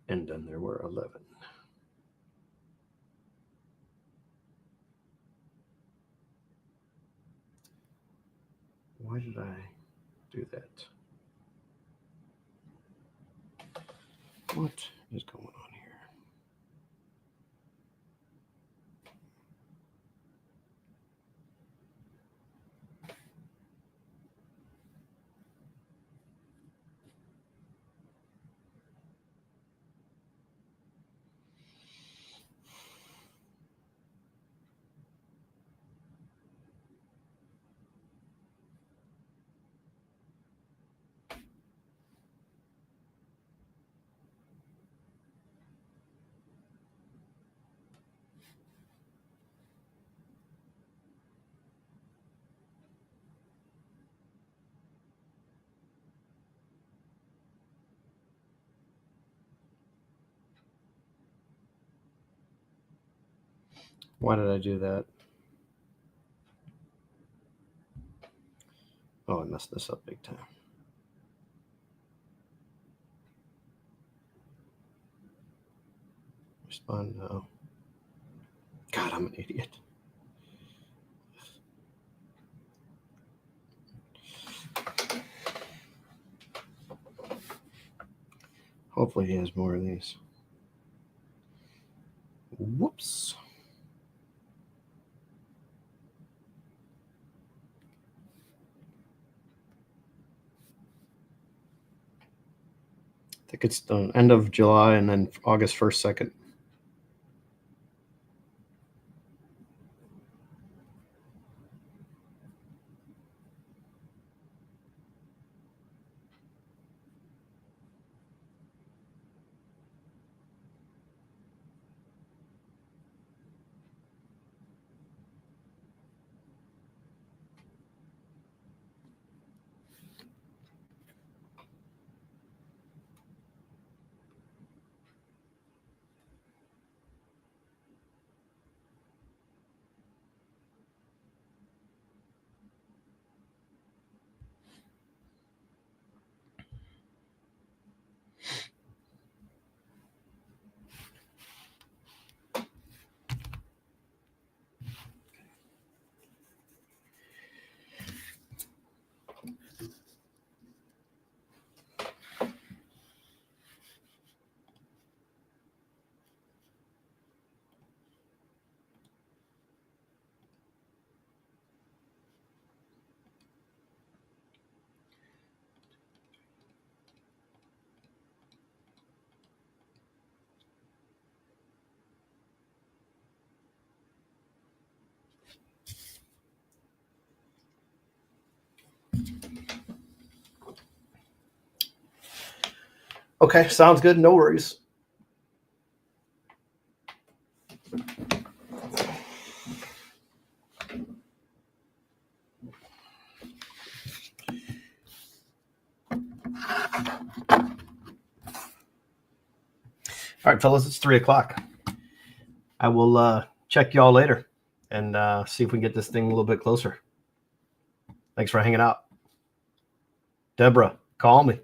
And then there were 11. Why did I do that? What is going on here? Why did I do that? Oh, I messed this up big time. Respond now. God, I'm an idiot. Hopefully he has more of these. Whoops. I think it's the end of July and then August 1st, 2nd. Okay, sounds good. No worries. All right, fellas, it's 3:00. I will check y'all later and see if we can get this thing a little bit closer. Thanks for hanging out. Deborah, call me.